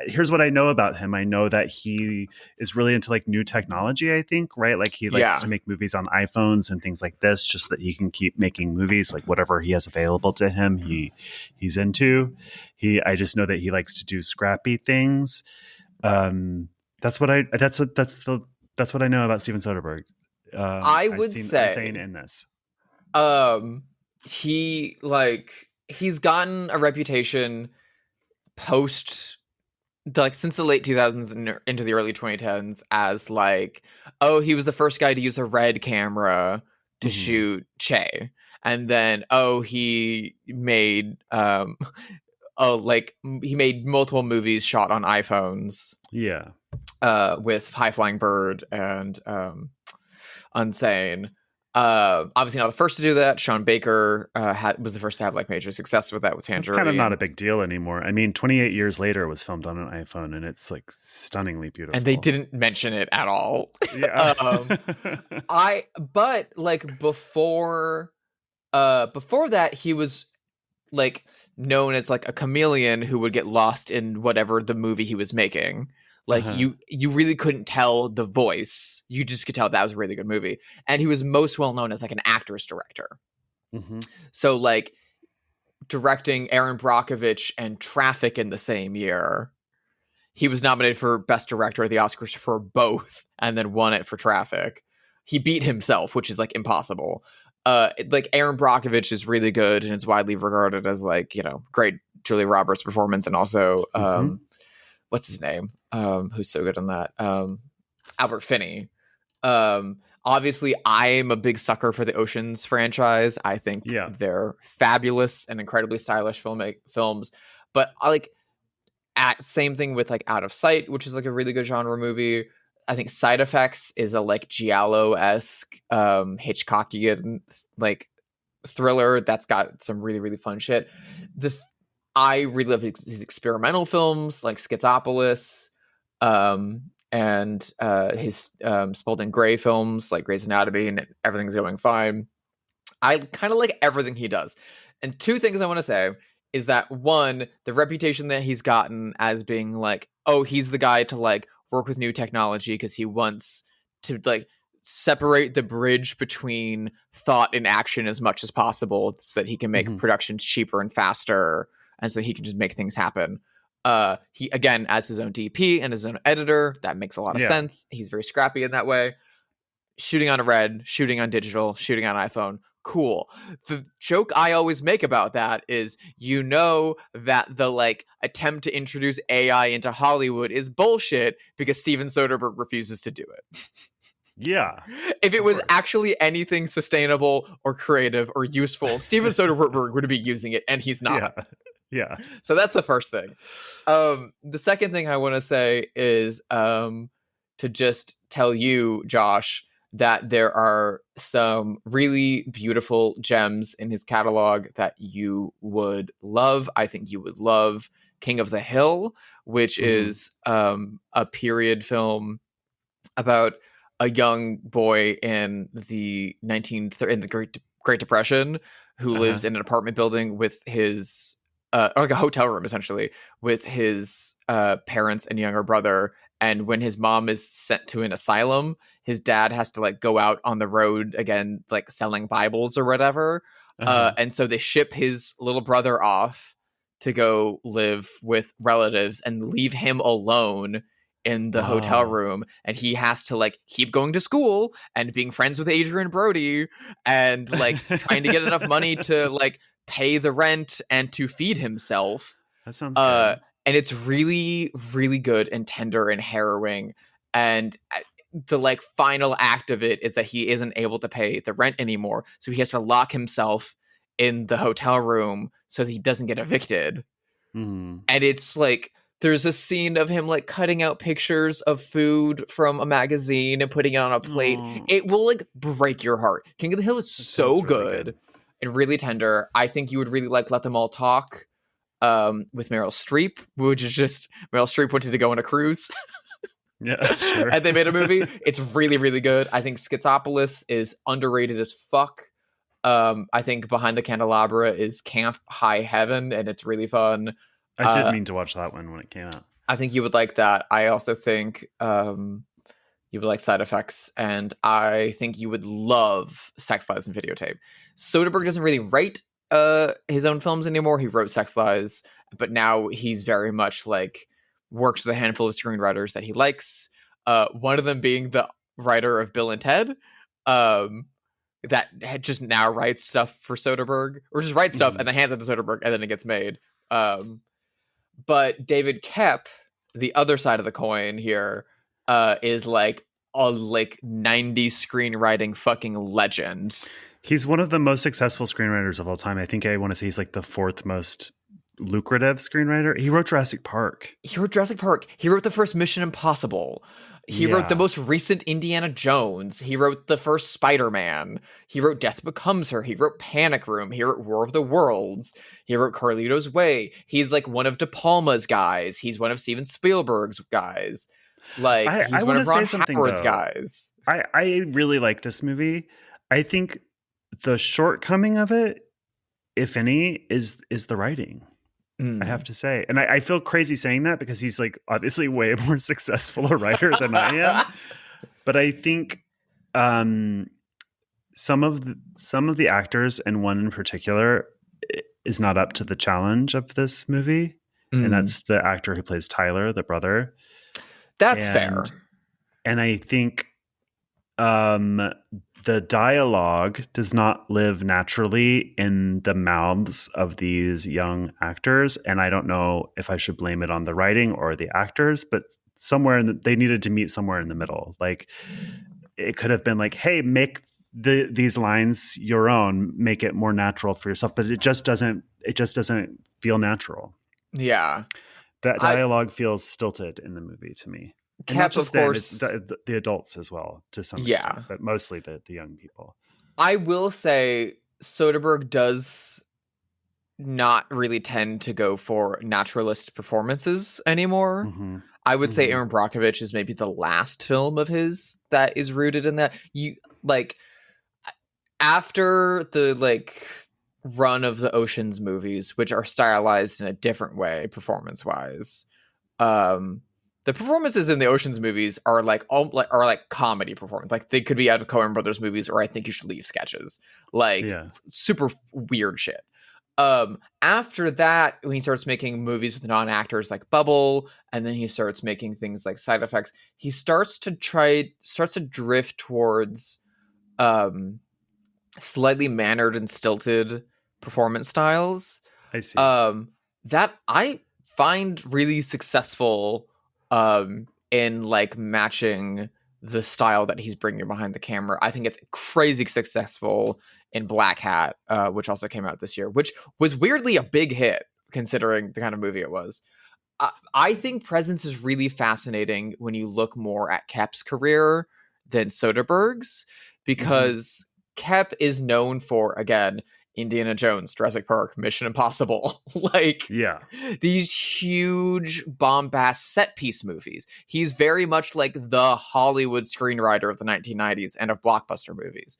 here's what I know about him. I know that he is really into like new technology, I think, right? Like he likes to make movies on iPhones and things like this, just that he can keep making movies, like whatever he has available to him, he's into. I just know that he likes to do scrappy things. That's what I know about Steven Soderbergh. I would say Insane in this. He's gotten a reputation post, like since the late 2000s and into the early 2010s as like, oh, he was the first guy to use a red camera to shoot Che, and then he made he made multiple movies shot on iPhones. Yeah. With High Flying Bird and Unsane. Obviously not the first to do that. Sean Baker was the first to have like major success with that with Tangerine. It's kind of not a big deal anymore. I mean, 28 years later it was filmed on an iPhone and it's like stunningly beautiful. And they didn't mention it at all. Yeah. But like before that he was like known as like a chameleon who would get lost in whatever the movie he was making. Like you really couldn't tell the voice. You just could tell that was a really good movie. And he was most well known as like an actress director. So like directing Aaron Brockovich and Traffic in the same year, he was nominated for Best Director at the Oscars for both and then won it for Traffic. He beat himself, which is like impossible. Like Aaron Brockovich is really good and is widely regarded as like, you know, great Julia Roberts performance, and also what's his name? Who's so good on that? Albert Finney. Obviously, I'm a big sucker for the Oceans franchise. I think they're fabulous and incredibly stylish films. But I like same thing with like Out of Sight, which is like a really good genre movie. I think Side Effects is a like Giallo-esque Hitchcockian like thriller that's got some really, really fun shit. I really love his experimental films like Schizopolis, and his Spalding Gray films like Grey's Anatomy and Everything's Going Fine. I kind of like everything he does. And 2 things I want to say is that, one, the reputation that he's gotten as being like, oh, he's the guy to like work with new technology because he wants to like separate the bridge between thought and action as much as possible so that he can make productions cheaper and faster, and so he can just make things happen. He, again, as his own DP and his own editor, that makes a lot of sense. He's very scrappy in that way. Shooting on a red, shooting on digital, shooting on iPhone. Cool. The joke I always make about that is, you know, that the like attempt to introduce AI into Hollywood is bullshit because Steven Soderbergh refuses to do it. Yeah. If it Of was course. actually anything sustainable or creative or useful, Steven Soderbergh would be using it, and he's not. Yeah. Yeah. So that's the first thing. The second thing I want to say is to just tell you, Josh, that there are some really beautiful gems in his catalog that you would love. I think you would love King of the Hill, which is a period film about a young boy in the in the Great Depression who lives in an apartment building with his or like a hotel room essentially with his parents and younger brother. And when his mom is sent to an asylum, his dad has to like go out on the road again, like selling Bibles or whatever. And so they ship his little brother off to go live with relatives and leave him alone in the hotel room, and he has to like keep going to school and being friends with Adrian Brody and like trying to get enough money to like pay the rent and to feed himself. That sounds good. And it's really, really good and tender and harrowing. And the like final act of it is that he isn't able to pay the rent anymore, so he has to lock himself in the hotel room so that he doesn't get evicted. And it's like there's a scene of him like cutting out pictures of food from a magazine and putting it on a plate. It will like break your heart. King of the Hill is so good and really tender. I think you would really like Let Them All Talk with Meryl Streep, which is just Meryl Streep wanted to go on a cruise. Yeah, sure. And they made a movie. It's really, really good. I think Schizopolis is underrated as fuck. I think Behind the Candelabra is Camp High Heaven, and it's really fun. I did mean to watch that one when it came out. I think you would like that. I also think you would like Side Effects, and I think you would love Sex, Lies, and Videotape. Soderbergh doesn't really write his own films anymore. He wrote Sex, Lies, but now he's very much like works with a handful of screenwriters that he likes. One of them being the writer of Bill and Ted, that just now writes stuff for Soderbergh, or just writes stuff and then hands it to Soderbergh, and then it gets made. But David Koepp, the other side of the coin here, is like a like 90s screenwriting fucking legend. He's one of the most successful screenwriters of all time. I think I want to say he's like the fourth most lucrative screenwriter. He wrote Jurassic Park. He wrote the first Mission Impossible. He wrote the most recent Indiana Jones. He wrote the first Spider-Man. He wrote Death Becomes Her. He wrote Panic Room. He wrote War of the Worlds. He wrote Carlito's Way. He's like one of De Palma's guys. He's one of Steven Spielberg's guys. Like he's one of Ron Howard's guys. I really like this movie. I think the shortcoming of it, if any, is the writing. I have to say. And I feel crazy saying that because he's like obviously way more successful a writer than I am. But I think some of the actors, and one in particular, is not up to the challenge of this movie. And that's the actor who plays Tyler, the brother. That's fair. And I think the dialogue does not live naturally in the mouths of these young actors. And I don't know if I should blame it on the writing or the actors, but they needed to meet somewhere in the middle. Like it could have been like, hey, make these lines your own, make it more natural for yourself. But it just doesn't feel natural. Yeah. That dialogue feels stilted in the movie to me. And not just of course, the adults as well, to some extent, but mostly the young people. I will say Soderbergh does not really tend to go for naturalist performances anymore. I would say Aaron Brockovich is maybe the last film of his that is rooted in that. You like after the like run of the Ocean's movies, which are stylized in a different way performance-wise. The performances in the Ocean's movies are like comedy performance. Like they could be out of Coen Brothers movies, or I Think You Should Leave sketches. Like super weird shit. After that, when he starts making movies with non-actors like Bubble, and then he starts making things like Side Effects, he starts to drift towards slightly mannered and stilted performance styles. I see. That I find really successful in like matching the style that he's bringing behind the camera. I think it's crazy successful in Black Hat, which also came out this year, which was weirdly a big hit considering the kind of movie it was. I think Presence is really fascinating when you look more at Kep's career than Soderbergh's, because Kep is known for, again, Indiana Jones, Jurassic Park, Mission Impossible, like these huge bombast set piece movies. He's very much like the Hollywood screenwriter of the 1990s and of blockbuster movies.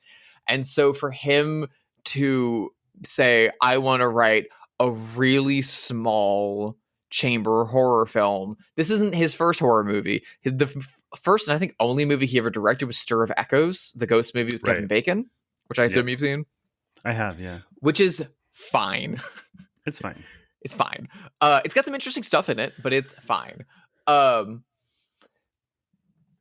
And so for him to say, I want to write a really small chamber horror film. This isn't his first horror movie. The first and I think only movie he ever directed was Stir of Echoes, the ghost movie with Kevin Bacon, which I assume you've seen. I have, yeah. Which is fine. It's fine. It's fine. It's got some interesting stuff in it, but it's fine.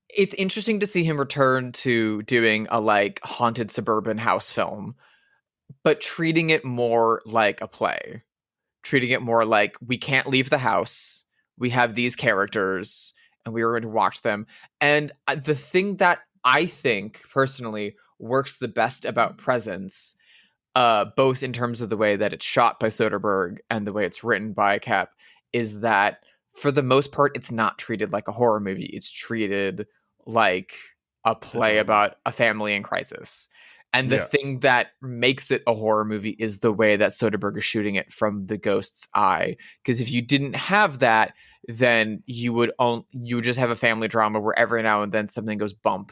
It's interesting to see him return to doing a like haunted suburban house film, but treating it more like a play. Treating it more like we can't leave the house. We have these characters and we are going to watch them. And the thing that I think personally works the best about Presence, both in terms of the way that it's shot by Soderbergh and the way it's written by Kep, is that for the most part, it's not treated like a horror movie. It's treated like a play about a family in crisis. And the thing that makes it a horror movie is the way that Soderbergh is shooting it from the ghost's eye. Because if you didn't have that, then you would just have a family drama where every now and then something goes bump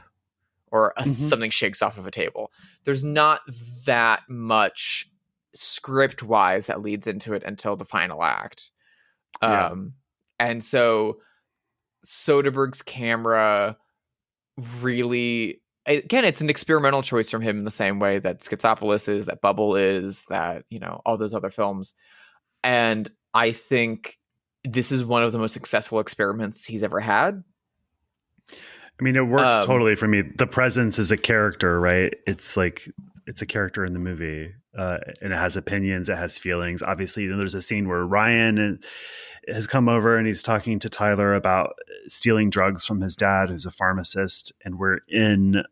or something shakes off of a table. There's not that much script-wise that leads into it until the final act. And so Soderbergh's camera really... Again, it's an experimental choice from him in the same way that Schizopolis is, that Bubble is, that, you know, all those other films. And I think this is one of the most successful experiments he's ever had. I mean, it works totally for me. The Presence is a character, right? It's like, it's a character in the movie, and it has opinions, it has feelings. Obviously, you know, there's a scene where Ryan has come over and he's talking to Tyler about stealing drugs from his dad, who's a pharmacist. And we're in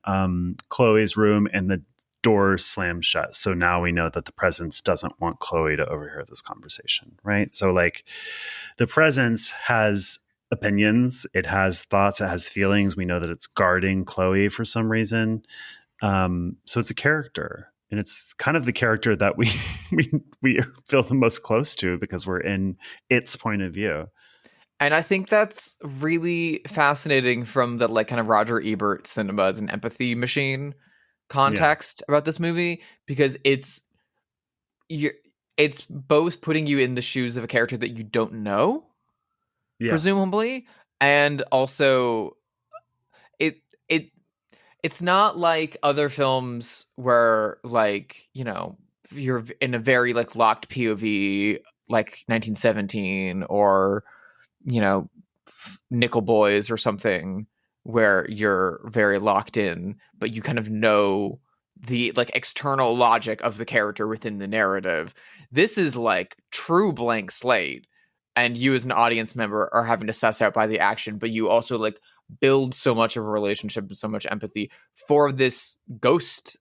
Chloe's room and the door slams shut. So now we know that the Presence doesn't want Chloe to overhear this conversation, right? So like the Presence has opinions, it has thoughts, it has feelings. We know that it's guarding Chloe for some reason. So it's a character. And it's kind of the character that we feel the most close to because we're in its point of view. And I think that's really fascinating from the like kind of Roger Ebert cinema as an empathy machine context about this movie, because it's both putting you in the shoes of a character that you don't know, presumably, and also it's not like other films where, like, you know, you're in a very like locked POV, like 1917 or, you know, Nickel Boys or something, where you're very locked in, but you kind of know the like external logic of the character within the narrative. This is like true blank slate, and you as an audience member are having to suss out by the action, but you also like build so much of a relationship and so much empathy for this ghost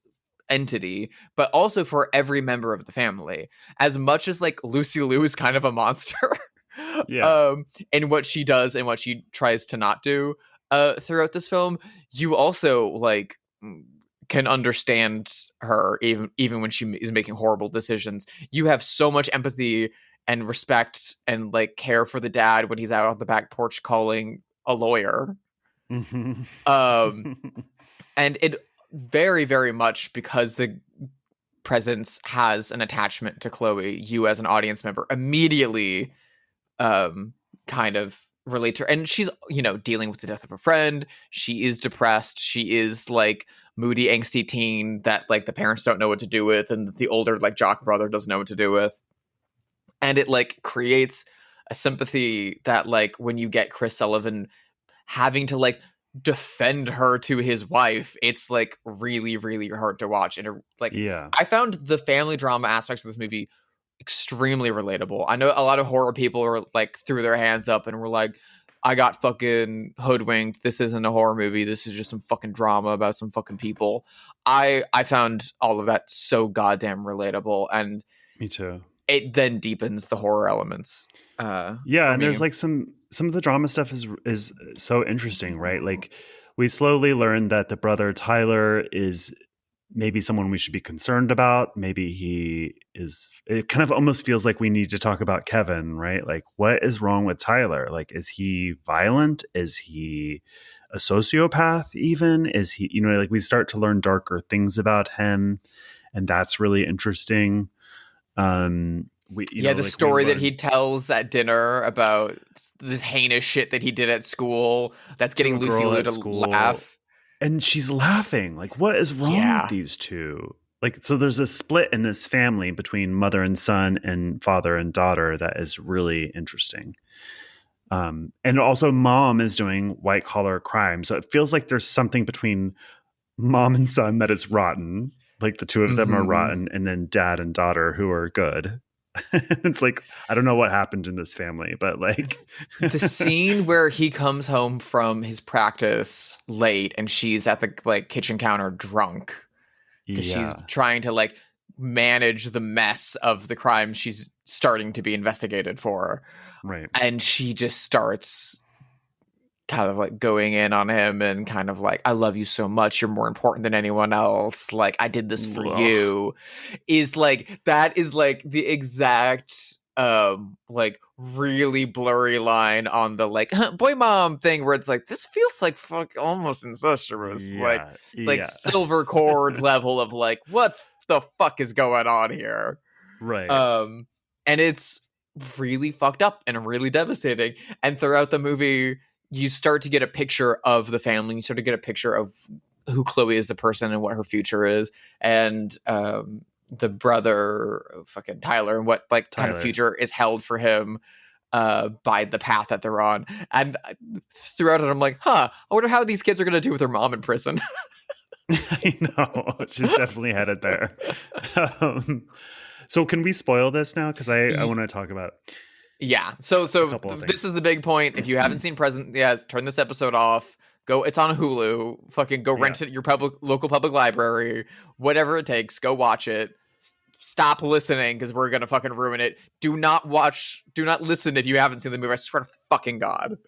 entity, but also for every member of the family. As much as like Lucy Liu is kind of a monster in what she does and what she tries to not do throughout this film, you also like can understand her even when she is making horrible decisions. You have so much empathy and respect and like care for the dad when he's out on the back porch calling a lawyer. And it very, very much, because the Presence has an attachment to Chloe, you as an audience member immediately kind of relate to her. And she's, you know, dealing with the death of a friend. She is depressed. She is like moody, angsty teen that like the parents don't know what to do with, and the older like jock brother doesn't know what to do with. And it like creates a sympathy that like when you get Chris Sullivan having to like defend her to his wife, it's like really, really hard to watch. And like, I found the family drama aspects of this movie extremely relatable. I know a lot of horror people are like threw their hands up and were like, I got fucking hoodwinked. This isn't a horror movie. This is just some fucking drama about some fucking people. I found all of that so goddamn relatable, and Me too. it then deepens the horror elements. Yeah, and there's like some of the drama stuff is so interesting, right? Like we slowly learn that the brother Tyler is maybe someone we should be concerned about. Maybe he is. It kind of almost feels like we need to talk about Kevin, right? Like, what is wrong with Tyler? Like, is he violent? Is he a sociopath? Even is he? You know, like we start to learn darker things about him, and that's really interesting. The story that he tells at dinner about this heinous shit that he did at school that's getting Lucy Liu to laugh. And she's laughing. Like, what is wrong with these two? Like, so there's a split in this family between mother and son and father and daughter that is really interesting. And also mom is doing white collar crime. So it feels like there's something between mom and son that is rotten. Like the two of them are rotten, and then dad and daughter who are good. It's like, I don't know what happened in this family, but like the scene where he comes home from his practice late and she's at the like kitchen counter drunk because she's trying to like manage the mess of the crime she's starting to be investigated for. Right. And she just starts kind of like going in on him and kind of like, I love you so much. You're more important than anyone else. Like, I did this for you. Is like, that is like the exact, like really blurry line on the like boy mom thing where it's like, this feels like fuck almost incestuous. Like silver cord level of like, what the fuck is going on here? Right. And it's really fucked up and really devastating. And throughout the movie, you start to get a picture of the family. You start to get a picture of who Chloe is, the person, and what her future is, and the brother, fucking Tyler, and what like kind of future is held for him by the path that they're on. And throughout it, I'm like, I wonder how these kids are going to do with their mom in prison. I know, she's definitely headed there. So can we spoil this now? Because I want to talk about. Yeah. So this is the big point. If you haven't seen turn this episode off. Go. It's on Hulu. Fucking go rent it at your local public library. Whatever it takes. Go watch it. Stop listening because we're gonna fucking ruin it. Do not listen if you haven't seen the movie. I swear to fucking God.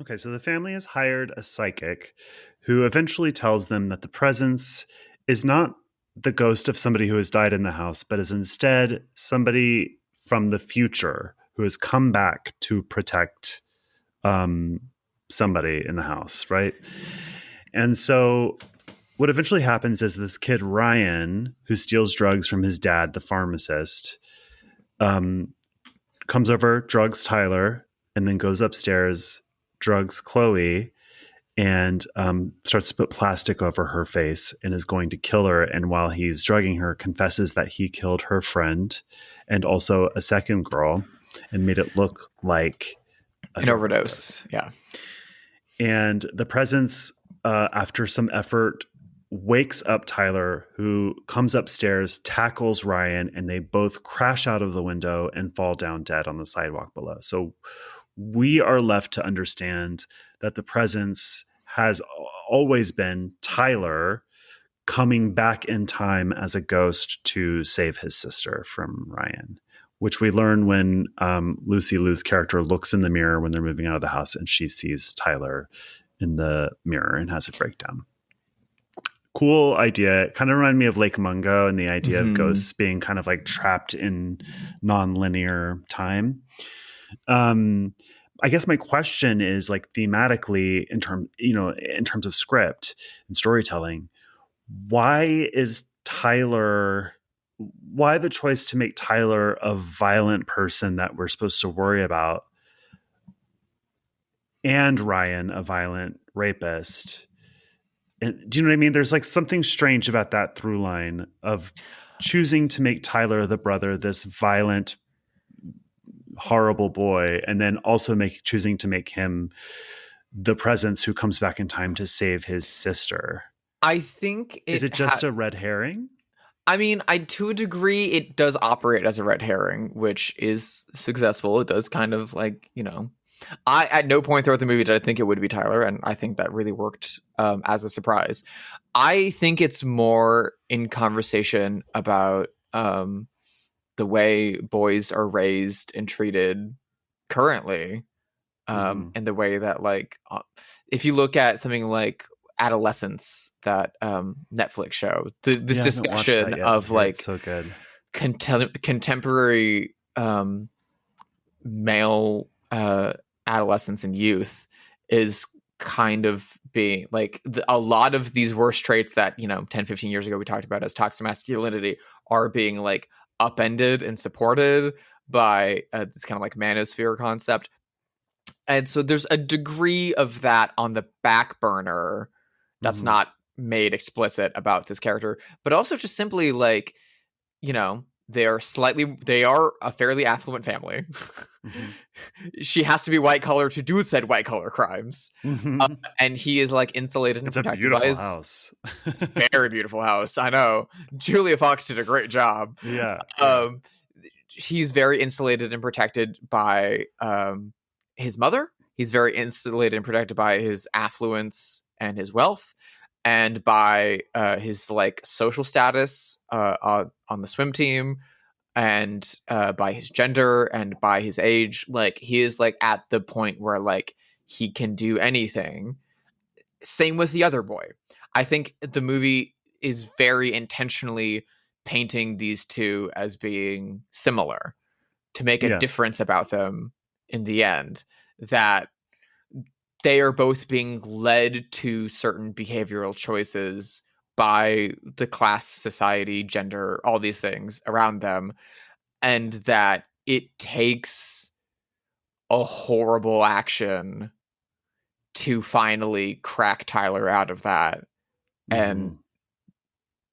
Okay, so the family has hired a psychic who eventually tells them that the presence is not the ghost of somebody who has died in the house, but is instead somebody from the future who has come back to protect somebody in the house, right? And so what eventually happens is this kid, Ryan, who steals drugs from his dad, the pharmacist, comes over, drugs Tyler, and then goes upstairs, drugs Chloe, and starts to put plastic over her face and is going to kill her. And while he's drugging her, confesses that he killed her friend and also a second girl and made it look like an overdose. Yeah. And the presence, after some effort, wakes up Tyler, who comes upstairs, tackles Ryan, and they both crash out of the window and fall down dead on the sidewalk below. So we are left to understand that the presence has always been Tyler coming back in time as a ghost to save his sister from Ryan, which we learn when Lucy Liu's character looks in the mirror when they're moving out of the house and she sees Tyler in the mirror and has a breakdown. Cool idea. It kind of reminded me of Lake Mungo and the idea of ghosts being kind of like trapped in non-linear time. I guess my question is like thematically in terms of script and storytelling, why the choice to make Tyler a violent person that we're supposed to worry about and Ryan a violent rapist? And do you know what I mean? There's like something strange about that through line of choosing to make Tyler the brother, this violent, horrible boy, and then also choosing to make him the presence who comes back in time to save his sister. I think is it just a red herring? I mean, to a degree, it does operate as a red herring, which is successful. It does kind of like, I at no point throughout the movie did I think it would be Tyler, and I think that really worked as a surprise. I think it's more in conversation about the way boys are raised and treated currently, and the way that like if you look at something like Adolescence, that Netflix show, this discussion of like so good contemporary male adolescence and youth is kind of being like a lot of these worst traits that 10-15 years ago we talked about as toxic masculinity are being like upended and supported by this kind of like manosphere concept. And so there's a degree of that on the back burner that's not made explicit about this character, but also just simply like, they are a fairly affluent family. She has to be white collar to do said white collar crimes. And he is like insulated and protected by his house. It's a very beautiful house. I know. Julia Fox did a great job. Yeah. He's very insulated and protected by his mother. He's very insulated and protected by his affluence and his wealth, and by his like social status on the swim team, and by his gender and by his age. Like he is like at the point where like he can do anything. Same with the other boy. I think the movie is very intentionally painting these two as being similar to make a difference about them in the end, that they are both being led to certain behavioral choices by the class, society, gender, all these things around them, and that it takes a horrible action to finally crack Tyler out of that and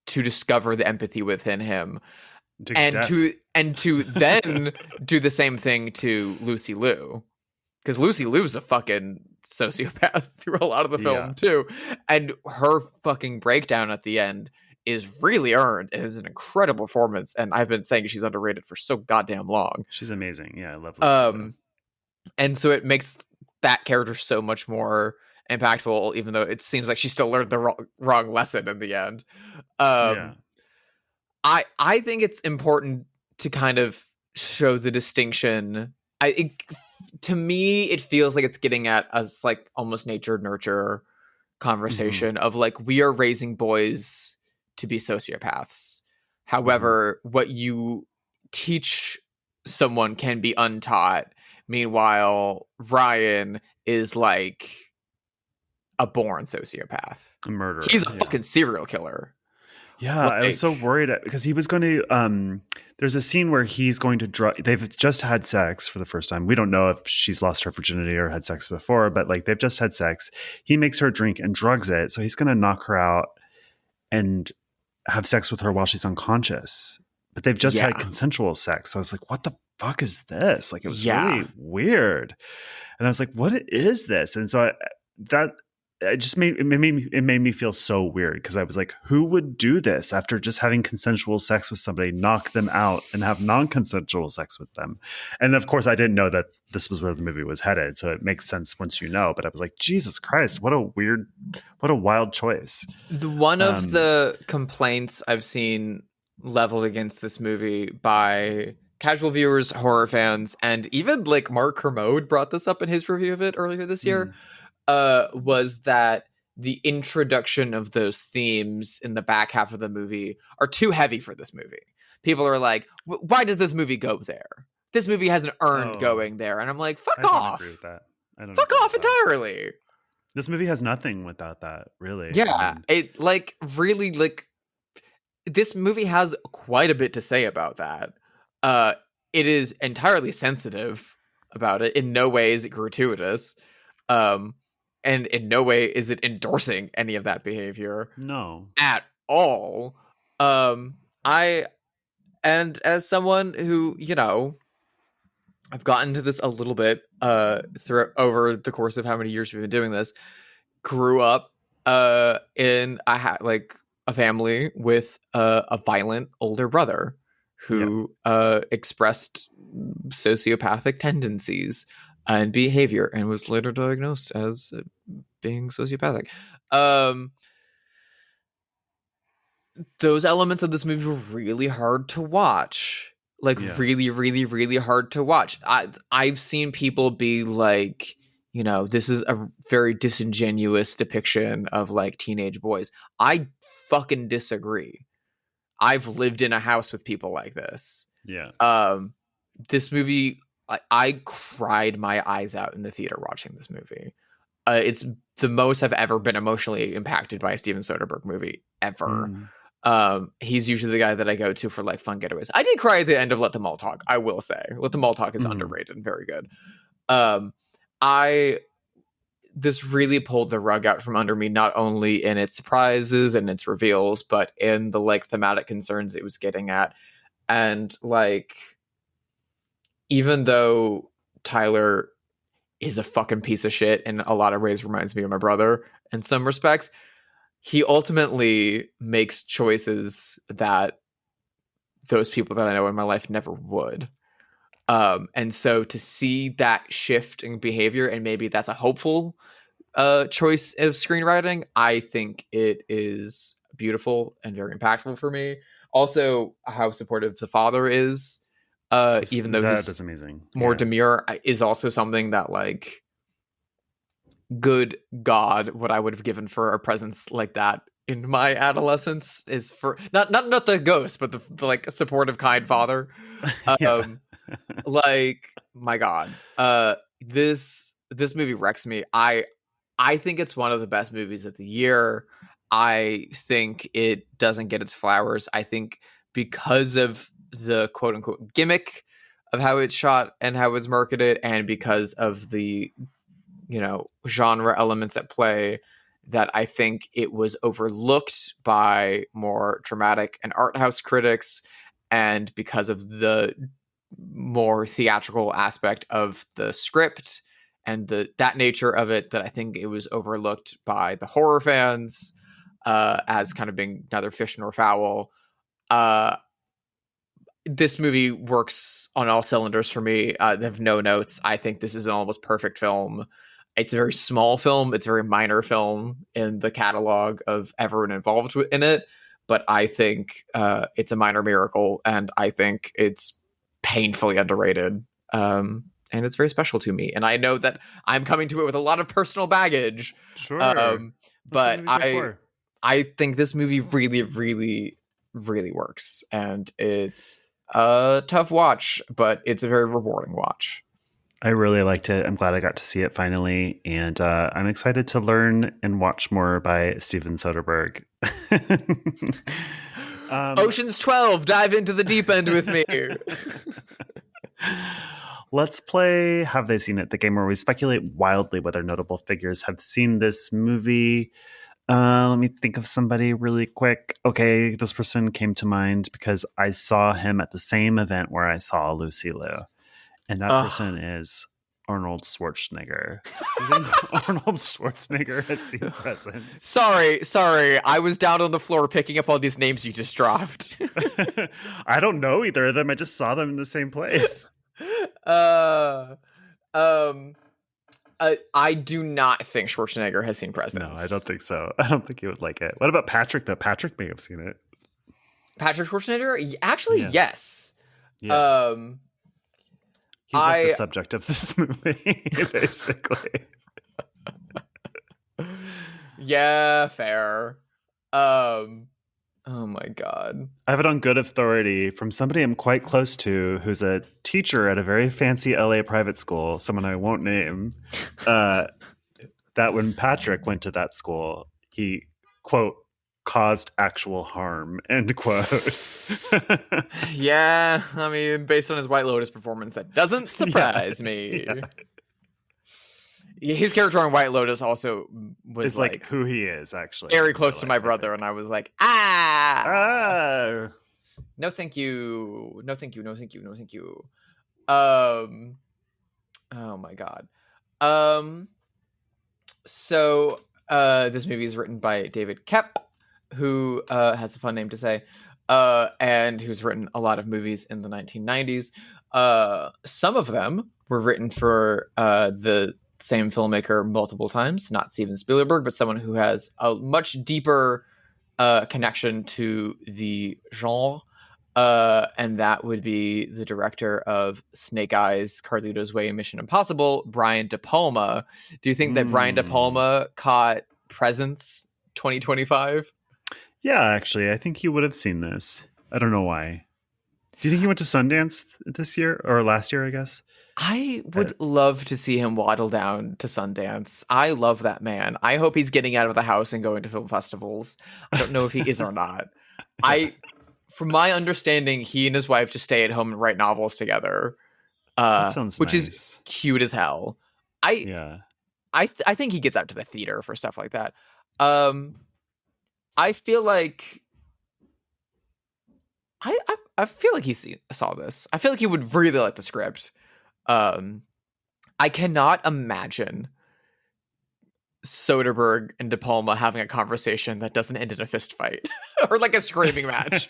to discover the empathy within him, and to then do the same thing to Lucy Liu, because Lucy Liu's a fucking sociopath through a lot of the film too, and her fucking breakdown at the end is really earned. It is an incredible performance, and I've been saying she's underrated for so goddamn long. She's amazing. Yeah, I love Lucy Liu. And so it makes that character so much more impactful, even though it seems like she still learned the wrong lesson in the end. I think it's important to kind of show the distinction. To me, it feels like it's getting at a like almost nature nurture conversation of like, we are raising boys to be sociopaths. However, what you teach someone can be untaught. Meanwhile, Ryan is like a born sociopath, a murderer. He's a fucking serial killer. Yeah, like, I was so worried because he was going to. There's a scene where he's going to they've just had sex for the first time. We don't know if she's lost her virginity or had sex before, but like they've just had sex. He makes her drink and drugs it, so he's going to knock her out and have sex with her while she's unconscious. But they've just had consensual sex. So I was like, what the fuck is this? Like, it was really weird. And I was like, what is this? And so it just made me feel so weird, because I was like, who would do this after just having consensual sex with somebody, knock them out and have non-consensual sex with them? And of course I didn't know that this was where the movie was headed. So it makes sense once you know, but I was like, Jesus Christ, what a wild choice. One of the complaints I've seen leveled against this movie by casual viewers, horror fans, and even like Mark Kermode brought this up in his review of it earlier this year, was that the introduction of those themes in the back half of the movie are too heavy for this movie. People are like, why does this movie go there? This movie hasn't earned going there. And I'm like, fuck off. I don't agree with that. Fuck off entirely. This movie has nothing without that, really. Yeah, it like really like this movie has quite a bit to say about that. It is entirely sensitive about it. In no way is it gratuitous. And in no way is it endorsing any of that behavior. No. At all. And as someone who, I've gotten to this a little bit over the course of how many years we've been doing this, grew up in a family with a violent older brother who expressed sociopathic tendencies. and behavior, and was later diagnosed as being sociopathic. Those elements of this movie were really hard to watch. Like, really, really, really hard to watch. I've seen people be like, you know, this is a very disingenuous depiction of like teenage boys. I fucking disagree. I've lived in a house with people like this. Yeah. This movie, I cried my eyes out in the theater watching this movie. It's the most I've ever been emotionally impacted by a Steven Soderbergh movie ever. He's usually the guy that I go to for like fun getaways. I did cry at the end of Let Them All Talk. I will say, Let Them All Talk is underrated and very good. This really pulled the rug out from under me, not only in its surprises and its reveals, but in the like thematic concerns it was getting at. And like, even though Tyler is a fucking piece of shit in a lot of ways, reminds me of my brother in some respects, he ultimately makes choices that those people that I know in my life never would. And so to see that shift in behavior, and maybe that's a hopeful choice of screenwriting, I think it is beautiful and very impactful for me. Also, how supportive the father is, even though he's amazing. more demure, is also something that, like, good God, what I would have given for a presence like that in my adolescence is for not the ghost, but the like supportive, kind father. Like, my God, this movie wrecks me. I think it's one of the best movies of the year. I think it doesn't get its flowers. I think because of the quote unquote gimmick of how it's shot and how it's marketed, and because of the, you know, genre elements at play, that I think it was overlooked by more dramatic and art house critics, and because of the more theatrical aspect of the script and that nature of it, that I think it was overlooked by the horror fans as kind of being neither fish nor fowl. This movie works on all cylinders for me. I have no notes. I think this is an almost perfect film. It's a very small film. It's a very minor film in the catalog of everyone involved in it. But I think it's a minor miracle, and I think it's painfully underrated. And it's very special to me. And I know that I'm coming to it with a lot of personal baggage. Sure. But I think this movie really, really, really works. And it's a tough watch, but it's a very rewarding watch. I really liked it. I'm glad I got to see it finally. And I'm excited to learn and watch more by Steven Soderbergh. Ocean's 12, dive into the deep end with me. Let's play Have They Seen It? The game where we speculate wildly whether notable figures have seen this movie. Let me think of somebody really quick. Okay, this person came to mind because I saw him at the same event where I saw Lucy Liu. And that person is Arnold Schwarzenegger. Do you think Arnold Schwarzenegger has seen Presence? Sorry. I was down on the floor picking up all these names you just dropped. I don't know either of them. I just saw them in the same place. I do not think Schwarzenegger has seen Presence. No, I don't think so. I don't think he would like it. What about Patrick, though? Patrick may have seen it. Patrick Schwarzenegger? Actually, yes. Yeah. He's like the subject of this movie, basically. Yeah, fair. Oh my God. I have it on good authority from somebody I'm quite close to who's a teacher at a very fancy LA private school, someone I won't name, that when Patrick went to that school, he, quote, caused actual harm, end quote. Yeah, I mean, based on his White Lotus performance, that doesn't surprise me. Yeah. His character on White Lotus also was like who he is, actually. Very close to my brother, and I was like, no thank you. No thank you, no thank you, no thank you. Oh my God. So this movie is written by David Koepp, who has a fun name to say, and who's written a lot of movies in the 1990s. Some of them were written for the same filmmaker multiple times, not Steven Spielberg, but someone who has a much deeper connection to the genre. And that would be the director of Snake Eyes, Carlito's Way, and Mission Impossible, Brian De Palma. Do you think that Brian De Palma caught Presence 2025? Yeah, actually, I think he would have seen this. I don't know why. Do you think he went to Sundance this year or last year, I guess? I would love to see him waddle down to Sundance. I love that man. I hope he's getting out of the house and going to film festivals. I don't know if he is or not. From my understanding, he and his wife just stay at home and write novels together. That sounds which nice. is cute as hell. I think he gets out to the theater for stuff like that. I feel like I feel like he saw this. I feel like he would really like the script. I cannot imagine Soderbergh and De Palma having a conversation that doesn't end in a fist fight or like a screaming match.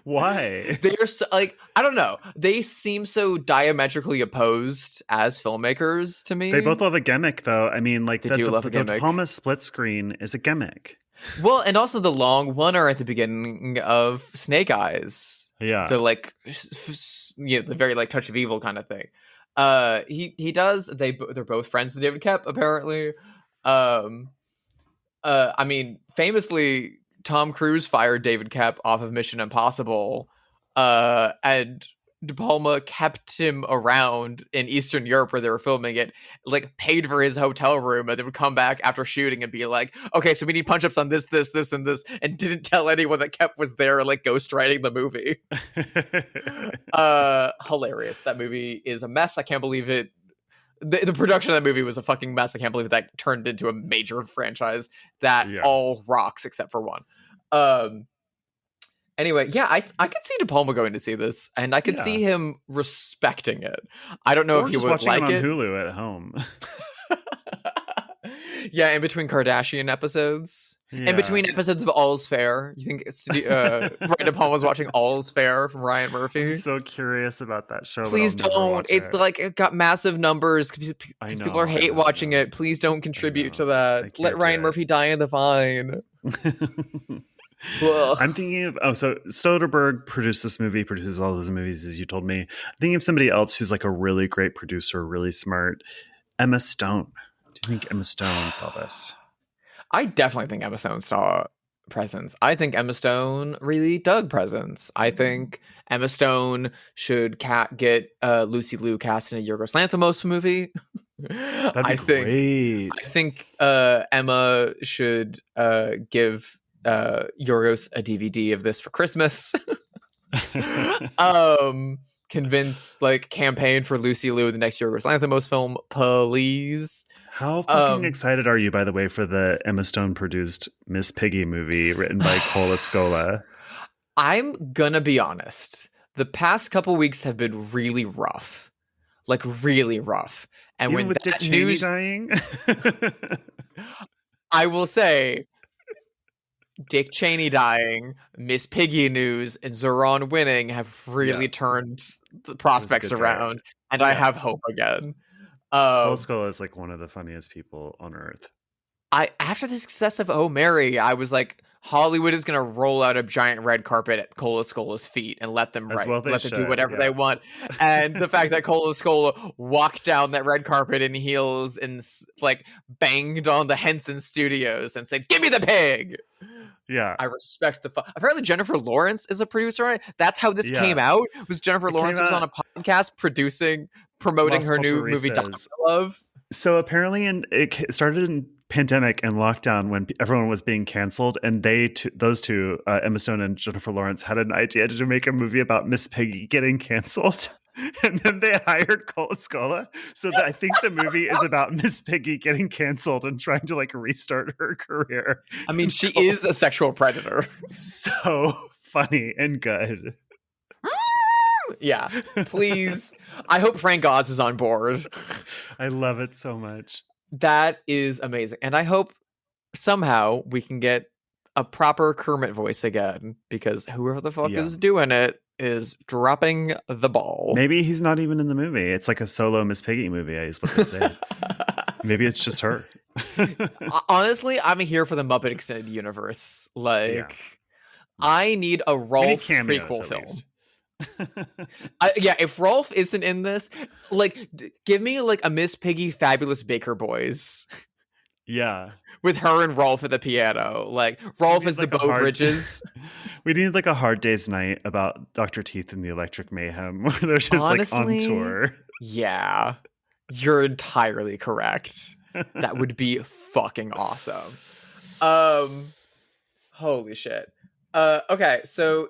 Why? They are so, like, I don't know. They seem so diametrically opposed as filmmakers to me. They both love a gimmick, though. I mean, like, They do love a the De gimmick. Palma split screen is a gimmick. Well, and also the long one are at the beginning of Snake Eyes. Yeah. The like, the very like Touch of Evil kind of thing. He does. They're both friends with David Koepp, apparently. I mean, famously, Tom Cruise fired David Koepp off of Mission Impossible, and De Palma kept him around in Eastern Europe where they were filming it, like paid for his hotel room, and then would come back after shooting and be like, okay, so we need punch-ups on this, and this, and didn't tell anyone that Koepp was there, like ghostwriting the movie. Hilarious. That movie is a mess. I can't believe it. The production of that movie was a fucking mess. I can't believe that turned into a major franchise that all rocks except for one. Anyway, yeah, I could see De Palma going to see this, and I could see him respecting it. I don't know Or if he just would watching like it on it. Hulu at home. Yeah, in between Kardashian episodes. In between episodes of All's Fair. You think Brian De Palma's watching All's Fair from Ryan Murphy? I'm so curious about that show. Please but I'll never don't. watch It's it. like it got massive numbers because people are hate watching it. Please don't contribute to that. Let Ryan Murphy die in the vine. I'm thinking of so Soderbergh produced this movie, produces all those movies, as you told me. I'm thinking of somebody else who's like a really great producer, really smart. Emma Stone. Do you think Emma Stone saw this? I definitely think Emma Stone saw Presence. I think Emma Stone really dug Presence. I think Emma Stone should get Lucy Liu cast in a Yorgos Lanthimos movie. That'd be great. I think Emma should give Yorgos a DVD of this for Christmas. Campaign for Lucy Liu in the next Yorgos Lanthimos film, please. How fucking excited are you, by the way, for the Emma Stone produced Miss Piggy movie written by Cola Scola? I'm gonna be honest. The past couple weeks have been really rough. Like really rough. And Even when with Dick that Cheney news dying? I will say Dick Cheney dying, Miss Piggy news, and Zoran winning have really turned the prospects around. And I have hope again. Cola Scola is like one of the funniest people on earth. After the success of Oh Mary, I was like, Hollywood is going to roll out a giant red carpet at Cola Scola's feet and let them write, let them do whatever they want. And the fact that Cola Scola walked down that red carpet in heels and like banged on the Henson Studios and said, "Give me the pig." Yeah, I respect the. Apparently, Jennifer Lawrence is a producer on it. That's how this came out. Was Jennifer Lawrence was on a podcast promoting Las her new movie, Dr. Love. So apparently, it started in pandemic and lockdown when everyone was being canceled, and those two, Emma Stone and Jennifer Lawrence, had an idea to make a movie about Miss Piggy getting canceled. And then they hired Cola Scola. So I think the movie is about Miss Piggy getting canceled and trying to like restart her career. I mean, she is a sexual predator. So funny and good. Yeah, please. I hope Frank Oz is on board. I love it so much. That is amazing. And I hope somehow we can get a proper Kermit voice again, because whoever the fuck is doing it is dropping the ball. Maybe he's not even in the movie. It's like a solo Miss Piggy movie, is what they say. Maybe it's just her. Honestly, I'm here for the Muppet Extended Universe. Like, Yeah. I need a Rolf cameos, prequel at film. least. Yeah, if Rolf isn't in this, like, give me like a Miss Piggy Fabulous Baker Boys Yeah. with her and Rolf at the piano. Like, Rolf need, is like, the a Bo hard- Bridges. We need like a Hard Day's Night about Dr. Teeth and the Electric Mayhem where they're just Honestly, like on tour. Yeah, you're entirely correct. That would be fucking awesome. Holy shit. Okay, so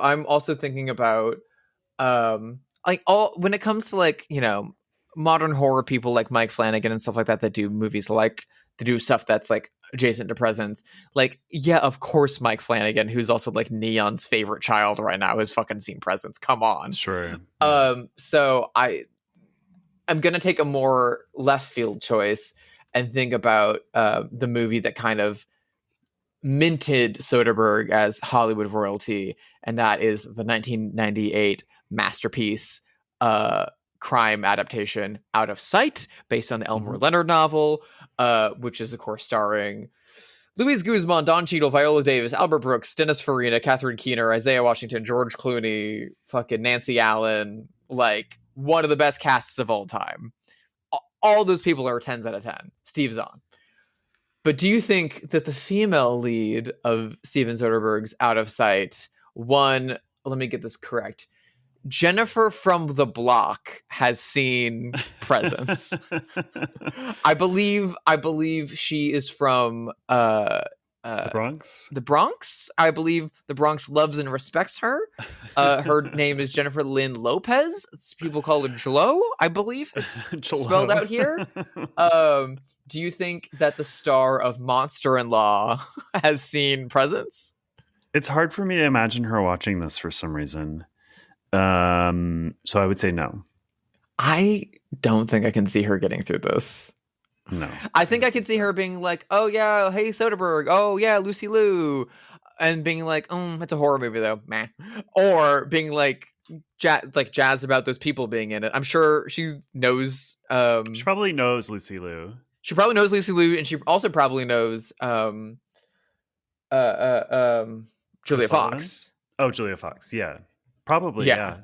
I'm also thinking about like all when it comes to like, you know, modern horror people like Mike Flanagan and stuff like that do movies like to do stuff that's like adjacent to Presence. Like, yeah, of course Mike Flanagan, who's also like Neon's favorite child right now, has fucking seen Presence. Come on. Sure. So I'm gonna take a more left field choice and think about the movie that kind of minted Soderbergh as Hollywood royalty, and that is the 1998 masterpiece crime adaptation Out of Sight, based on the Elmore Leonard novel, which is of course starring Luis Guzman, Don Cheadle, Viola Davis, Albert Brooks, Dennis Farina, Catherine Keener, Isaiah Washington, George Clooney, fucking Nancy Allen, like one of the best casts of all time. All those people are 10s out of 10. Steve Zahn. But do you think that the female lead of Steven Soderbergh's Out of Sight, let me get this correct, Jennifer from the Block has seen Presence? I believe she is from The Bronx? The Bronx. I believe the Bronx loves and respects her. Her name is Jennifer Lynn Lopez. People call her Jlo, I believe. It's spelled out here. Do you think that the star of Monster-in-Law has seen Presence? It's hard for me to imagine her watching this for some reason. So I would say no. I don't think I can see her getting through this. No. I think I can see her being like, oh yeah, hey Soderbergh, oh yeah, Lucy Liu, and being like, it's a horror movie though, meh. Or being like jazz about those people being in it. I'm sure she knows. She probably knows Lucy Liu. She probably knows Lucy Liu, and she also probably knows Julia Fox. Oh, Julia Fox, yeah. Probably, yeah.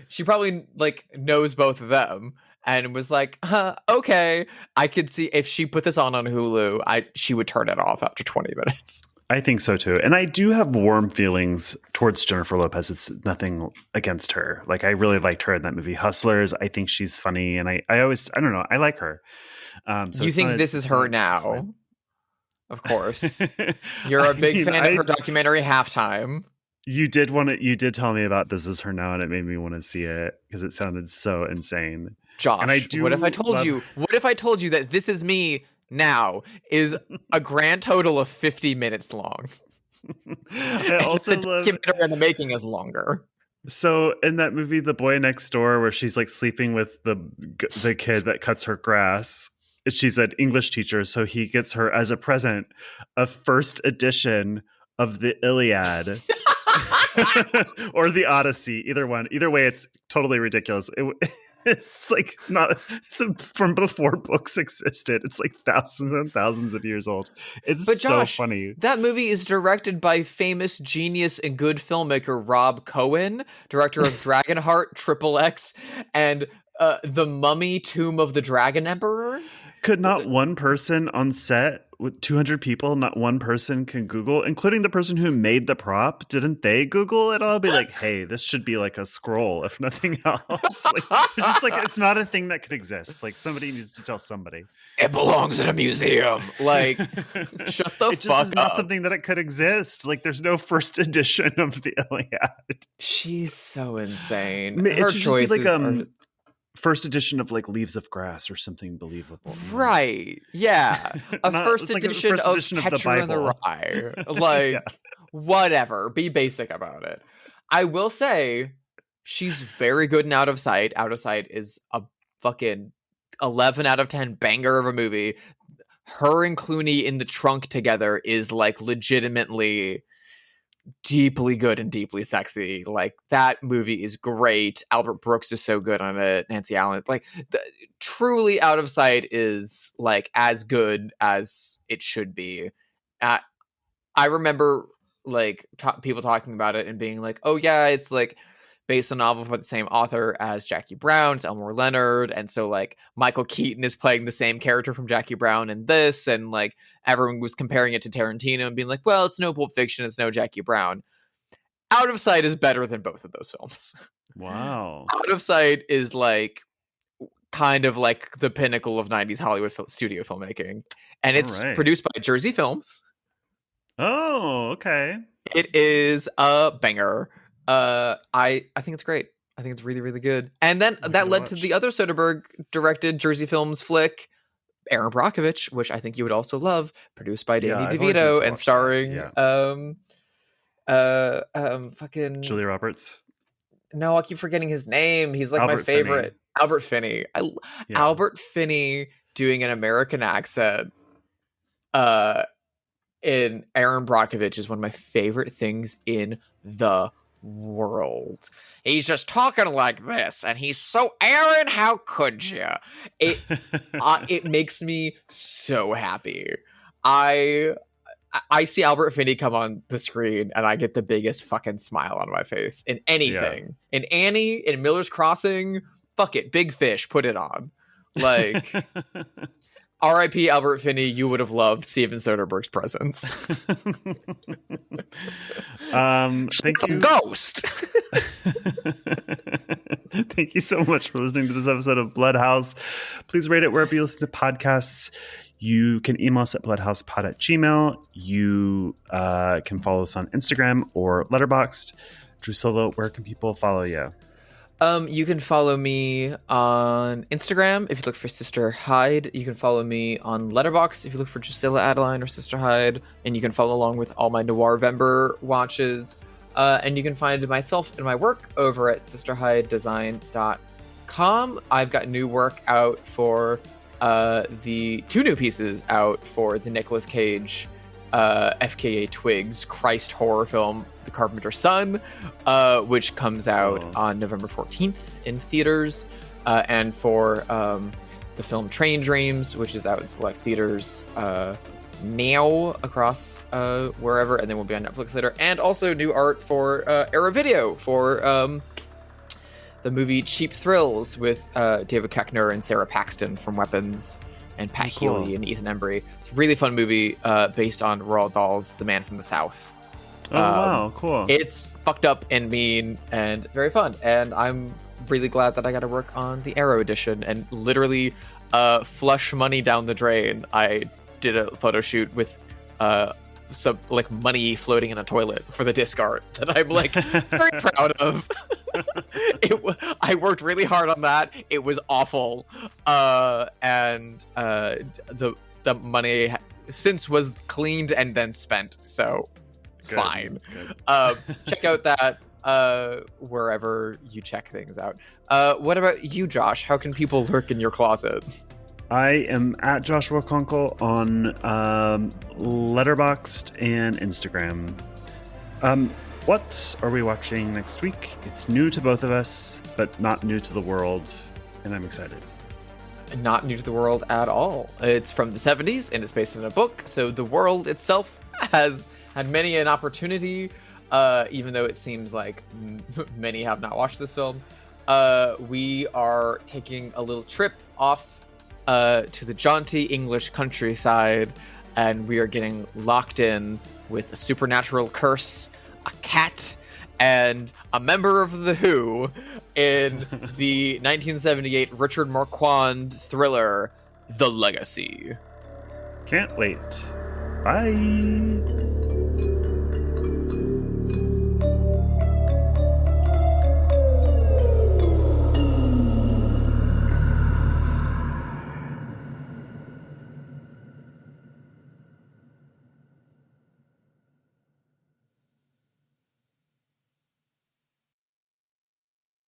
She probably like knows both of them and was like, okay, I could see if she put this on Hulu, she would turn it off after 20 minutes. I think so too. And I do have warm feelings towards Jennifer Lopez. It's nothing against her. Like, I really liked her in that movie Hustlers. I think she's funny, and I don't know, I like her. So you think this is her now? Of course. You're a big fan of her documentary Halftime. You did tell me about This Is Her Now, and it made me want to see it because it sounded so insane. Josh, and what if I told you that This Is Me Now is a grand total of 50 minutes long? I also the love documentary in the making is longer. So in that movie, The Boy Next Door, where she's like sleeping with the kid that cuts her grass, she's an English teacher, so he gets her as a present a first edition of the Iliad. Or the Odyssey, either one. Either way, it's totally ridiculous. It's like from before books existed. It's like thousands and thousands of years old. It's Josh, so funny. That movie is directed by famous genius and good filmmaker Rob Cohen, director of Dragonheart, Triple X, and The Mummy, Tomb of the Dragon Emperor. Could not one person on set with 200 people, not one person can Google, including the person who made the prop? Didn't they Google it all? Be like, hey, this should be like a scroll, if nothing else. Like, it's just like, it's not a thing that could exist. Like, somebody needs to tell somebody. It belongs in a museum. Like, shut the fuck up. It just is not something that it could exist. Like, there's no first edition of the Iliad. She's so insane. It should just be like first edition of like Leaves of Grass or something believable. Right. Yeah. First edition of Petra and the Rye. Like, whatever. Be basic about it. I will say she's very good in Out of Sight. Out of Sight is a fucking 11 out of 10 banger of a movie. Her and Clooney in the trunk together is like legitimately deeply good and deeply sexy. Like, that movie is great. Albert Brooks is so good on it. Nancy Allen, like, truly Out of Sight is like as good as it should be. I remember like people talking about it and being like, oh yeah, it's like based on a novel by the same author as Jackie Brown. It's Elmore Leonard, and so like Michael Keaton is playing the same character from Jackie Brown in this, and like everyone was comparing it to Tarantino and being like, well, it's no Pulp Fiction, it's no Jackie Brown. Out of Sight is better than both of those films. Wow. Out of Sight is like kind of like the pinnacle of 90s Hollywood studio filmmaking, and it's produced by Jersey Films. Oh, okay. It is a banger. I think it's great. I think it's really, really good. And then that led to the other Soderbergh directed Jersey Films flick, Aaron Brockovich, which I think you would also love, produced by Danny DeVito and starring fucking Julia Roberts. No, I keep forgetting his name. He's like Albert my favorite. Finney. Albert Finney. Albert Finney doing an American accent in Aaron Brockovich is one of my favorite things in the world. He's just talking like this, and he's so Aaron, how could you? It makes me so happy. I see Albert Finney come on the screen, and I get the biggest fucking smile on my face in anything. Yeah. In Annie, in Miller's Crossing, fuck it, Big Fish, put it on. Like, R.I.P. Albert Finney, you would have loved Steven Soderbergh's presence. Thank you. Ghost. Thank you so much for listening to this episode of Bloodhaus. Please rate it wherever you listen to podcasts. You can email us at bloodhousepod@gmail.com. You can follow us on Instagram or Letterboxd. Drusilla, where can people follow you? You can follow me on Instagram if you look for Sister Hyde. You can follow me on Letterboxd if you look for Drusilla Adeline or Sister Hyde. And you can follow along with all my Noirvember watches. And you can find myself and my work over at sisterhydedesign.com. I've got new work out for the 2 new pieces out for the Nicolas Cage FKA Twigs Christ horror film, The Carpenter's Son, which comes out on November 14th in theaters, and for the film Train Dreams, which is out in select theaters now across wherever, and then will be on Netflix later, and also new art for Era Video for the movie Cheap Thrills with David Koechner and Sarah Paxton from Weapons, and Pat Healy and Ethan Embry. It's a really fun movie based on Roald Dahl's The Man from the South. Oh, wow, cool. It's fucked up and mean and very fun, and I'm really glad that I got to work on the Arrow edition and literally flush money down the drain. I did a photo shoot with some like money floating in a toilet for the disc art that I'm like very proud of. I worked really hard on that. It was awful, and the money since was cleaned and then spent, so it's fine. Check out that wherever you check things out. What about you, Josh? How can people lurk in your closet? I am at Joshua Conkel on Letterboxd and Instagram. What are we watching next week? It's new to both of us, but not new to the world, and I'm excited. Not new to the world at all. It's from the 70s, and it's based on a book, so the world itself has had many an opportunity, even though it seems like many have not watched this film. We are taking a little trip off to the jaunty English countryside, and we are getting locked in with a supernatural curse, a cat, and a member of The Who in the 1978 Richard Marquand thriller, The Legacy. Can't wait. Bye.